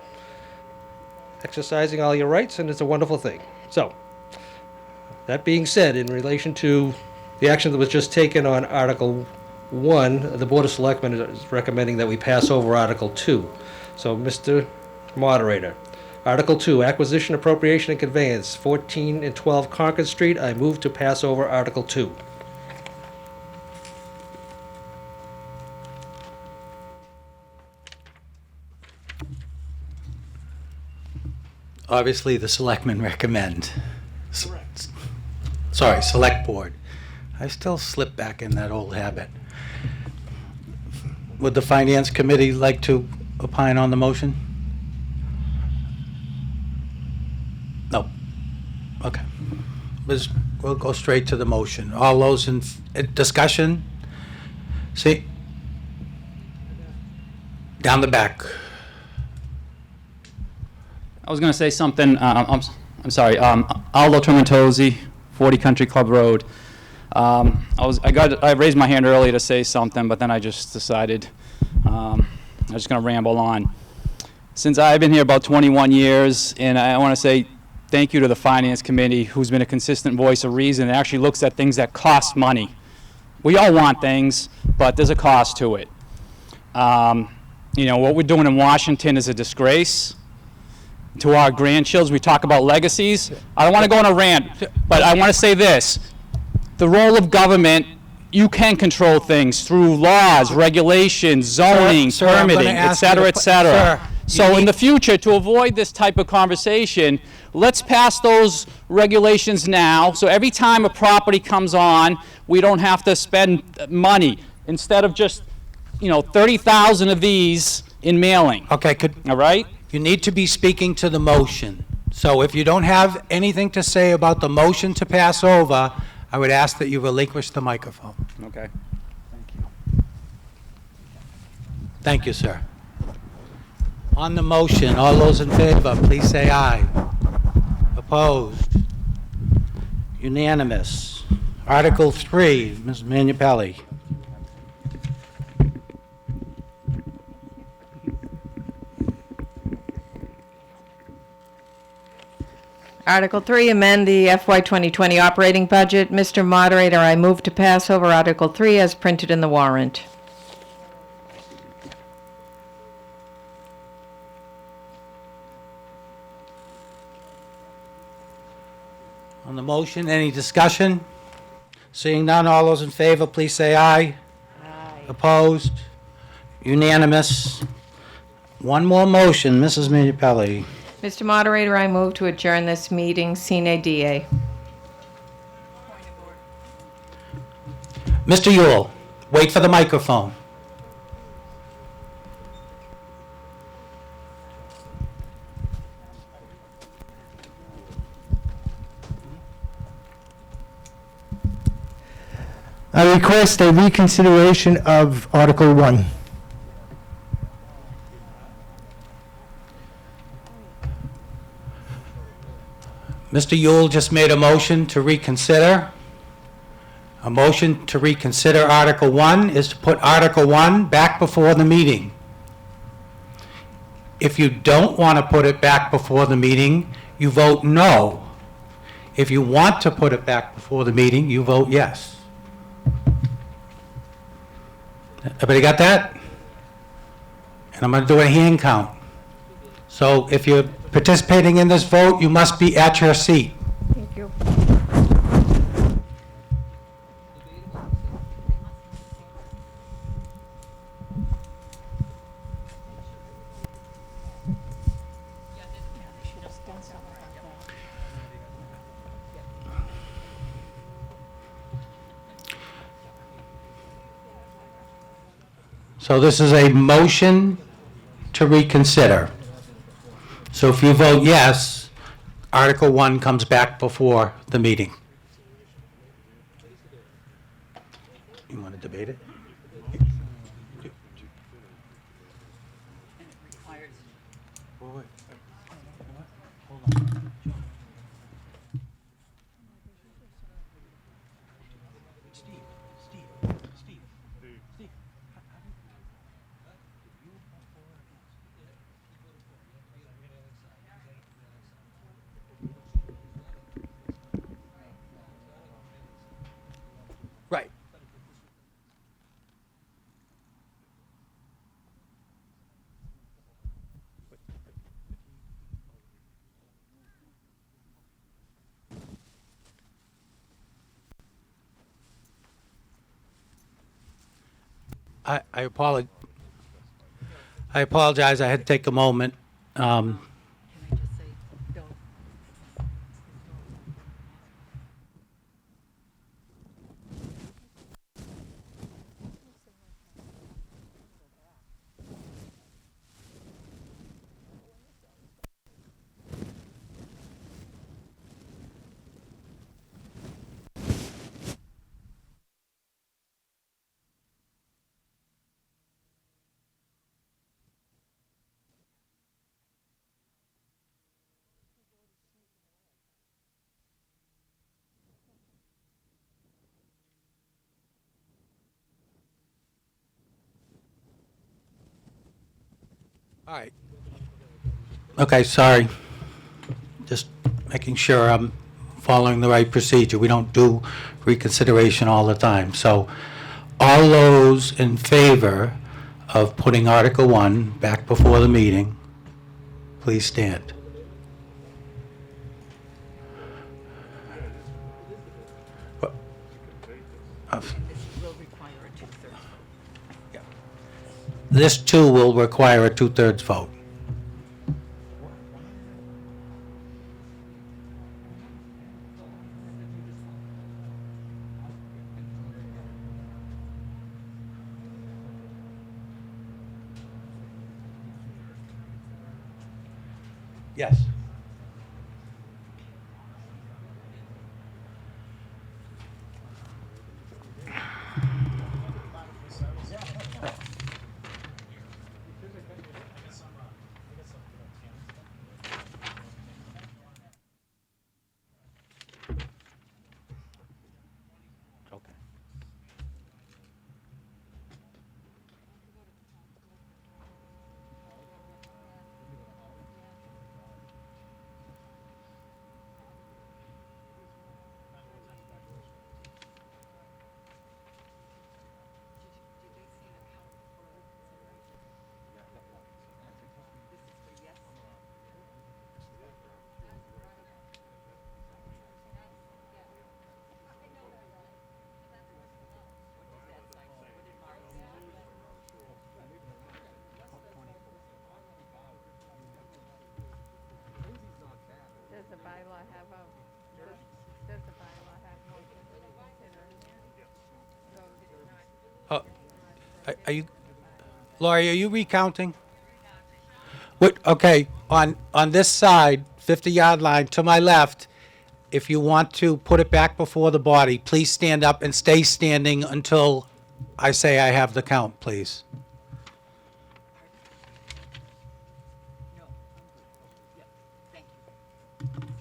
exercising all your rights, and it's a wonderful thing. So, that being said, in relation to the action that was just taken on Article 1, the Board of Selectmen is recommending that we pass over Article 2. So, Mr. Moderator, Article 2, Acquisition, Appropriation, and Conveyance, 14 and 12 Concord Street. I move to pass over Article 2. Obviously, the selectmen recommend. Sorry, select board. I still slip back in that old habit. Would the finance committee like to opine on the motion? No. Okay. We'll go straight to the motion. All those in discussion? See? Down the back. I was going to say something. I'm sorry. Aldo Trementozzi, 40 Country Club Road. I raised my hand earlier to say something, but then I just decided I was just going to ramble on. Since I've been here about 21 years, and I want to say thank you to the Finance Committee, who's been a consistent voice of reason and actually looks at things that cost money. We all want things, but there's a cost to it. You know, what we're doing in Washington is a disgrace to our grandchildren. We talk about legacies. I don't want to go on a rant, but I want to say this. The role of government, you can control things through laws, regulations, zoning, Sir, I'm gonna permitting, et ask you cetera, to et put- cetera. Sir, So in the future, to avoid this type of conversation, let's pass those regulations now, so every time a property comes on, we don't have to spend money, instead of just, 30,000 of these in mailing. Okay, All right? you need to be speaking to the motion. So if you don't have anything to say about the motion to pass over, I would ask that you relinquish the microphone. Okay. Thank you, sir. On the motion, all those in favor, please say aye. Opposed? Unanimous. Article 3, Ms. Manupelli. Article 3, amend the FY 2020 operating budget. Mr. Moderator, I move to pass over Article 3 as printed in the warrant. On the motion, any discussion? Seeing none, all those in favor, please say aye. Aye. Opposed? Unanimous. One more motion, Mrs. Minipelli. Mr. Moderator, I move to adjourn this meeting sine die. Mr. Yule, wait for the microphone. I request a reconsideration of Article 1. Mr. Yule just made a motion to reconsider. A motion to reconsider Article 1 is to put Article 1 back before the meeting. If you don't want to put it back before the meeting, you vote no. If you want to put it back before the meeting, you vote yes. Everybody got that? And I'm going to do a hand count. So if you're participating in this vote, you must be at your seat. Thank you. So this is a motion to reconsider. So if you vote yes, Article 1 comes back before the meeting. You want to debate it? Right. I apologize. I had to take a moment. All right. Okay, sorry. Just making sure I'm following the right procedure. We don't do reconsideration all the time. So all those in favor of putting Article 1 back before the meeting, please stand. This too will require a 2/3 vote. Yes. Are you, Laurie, are you recounting? What, okay, on this side, 50-yard line, to my left, if you want to put it back before the body, please stand up and stay standing until I say I have the count, please. No, I'm good. Yep, thank you. Thank you.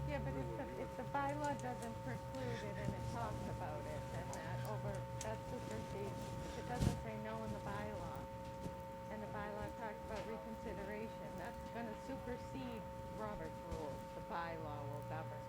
Yeah, but if the bylaw doesn't preclude it and it talks about it, then that supersedes. If it doesn't say no in the bylaw, and the bylaw talks about reconsideration, that's gonna supersede Robert's rules. The bylaw will govern.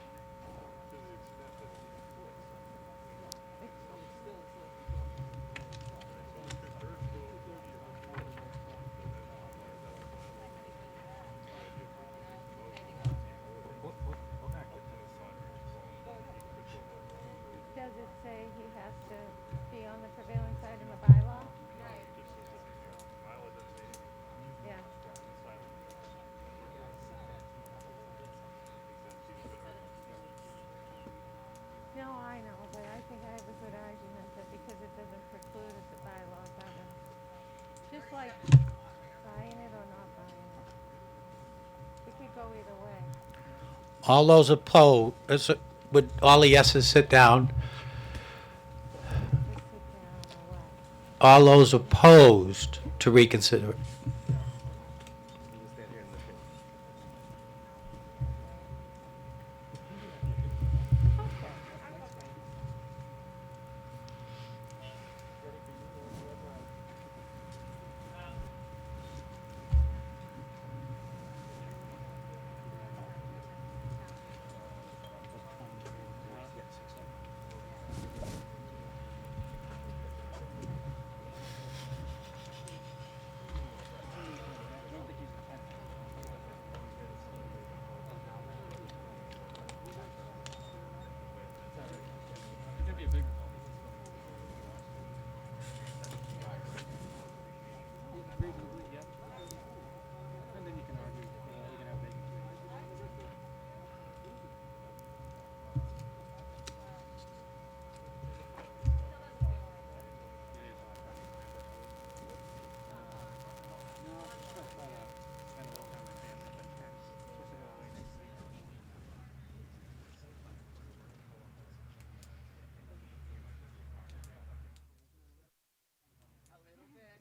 Does it say he has to be on the prevailing side in the bylaw? Yeah. No, I know, but I think I have a good argument that because it doesn't preclude it, the bylaw governs. Just like buying it or not buying it. It could go either way. All those opposed, would all the yeses sit down? All those opposed to reconsider it?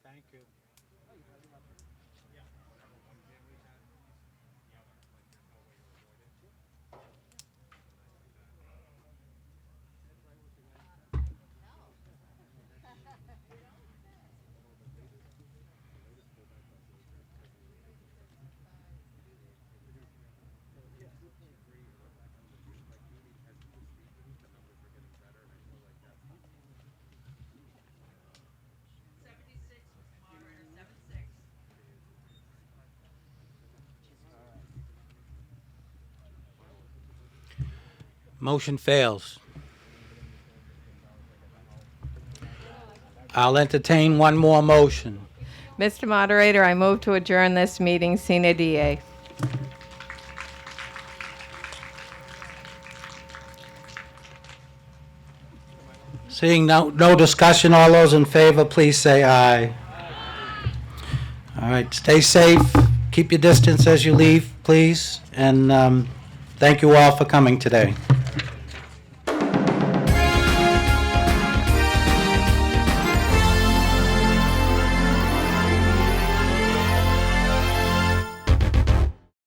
Thank you. Motion fails. I'll entertain one more motion. Mr. Moderator, I move to adjourn this meeting sine die. Seeing no discussion, all those in favor, please say aye. All right, stay safe, keep your distance as you leave, please, and thank you all for coming today.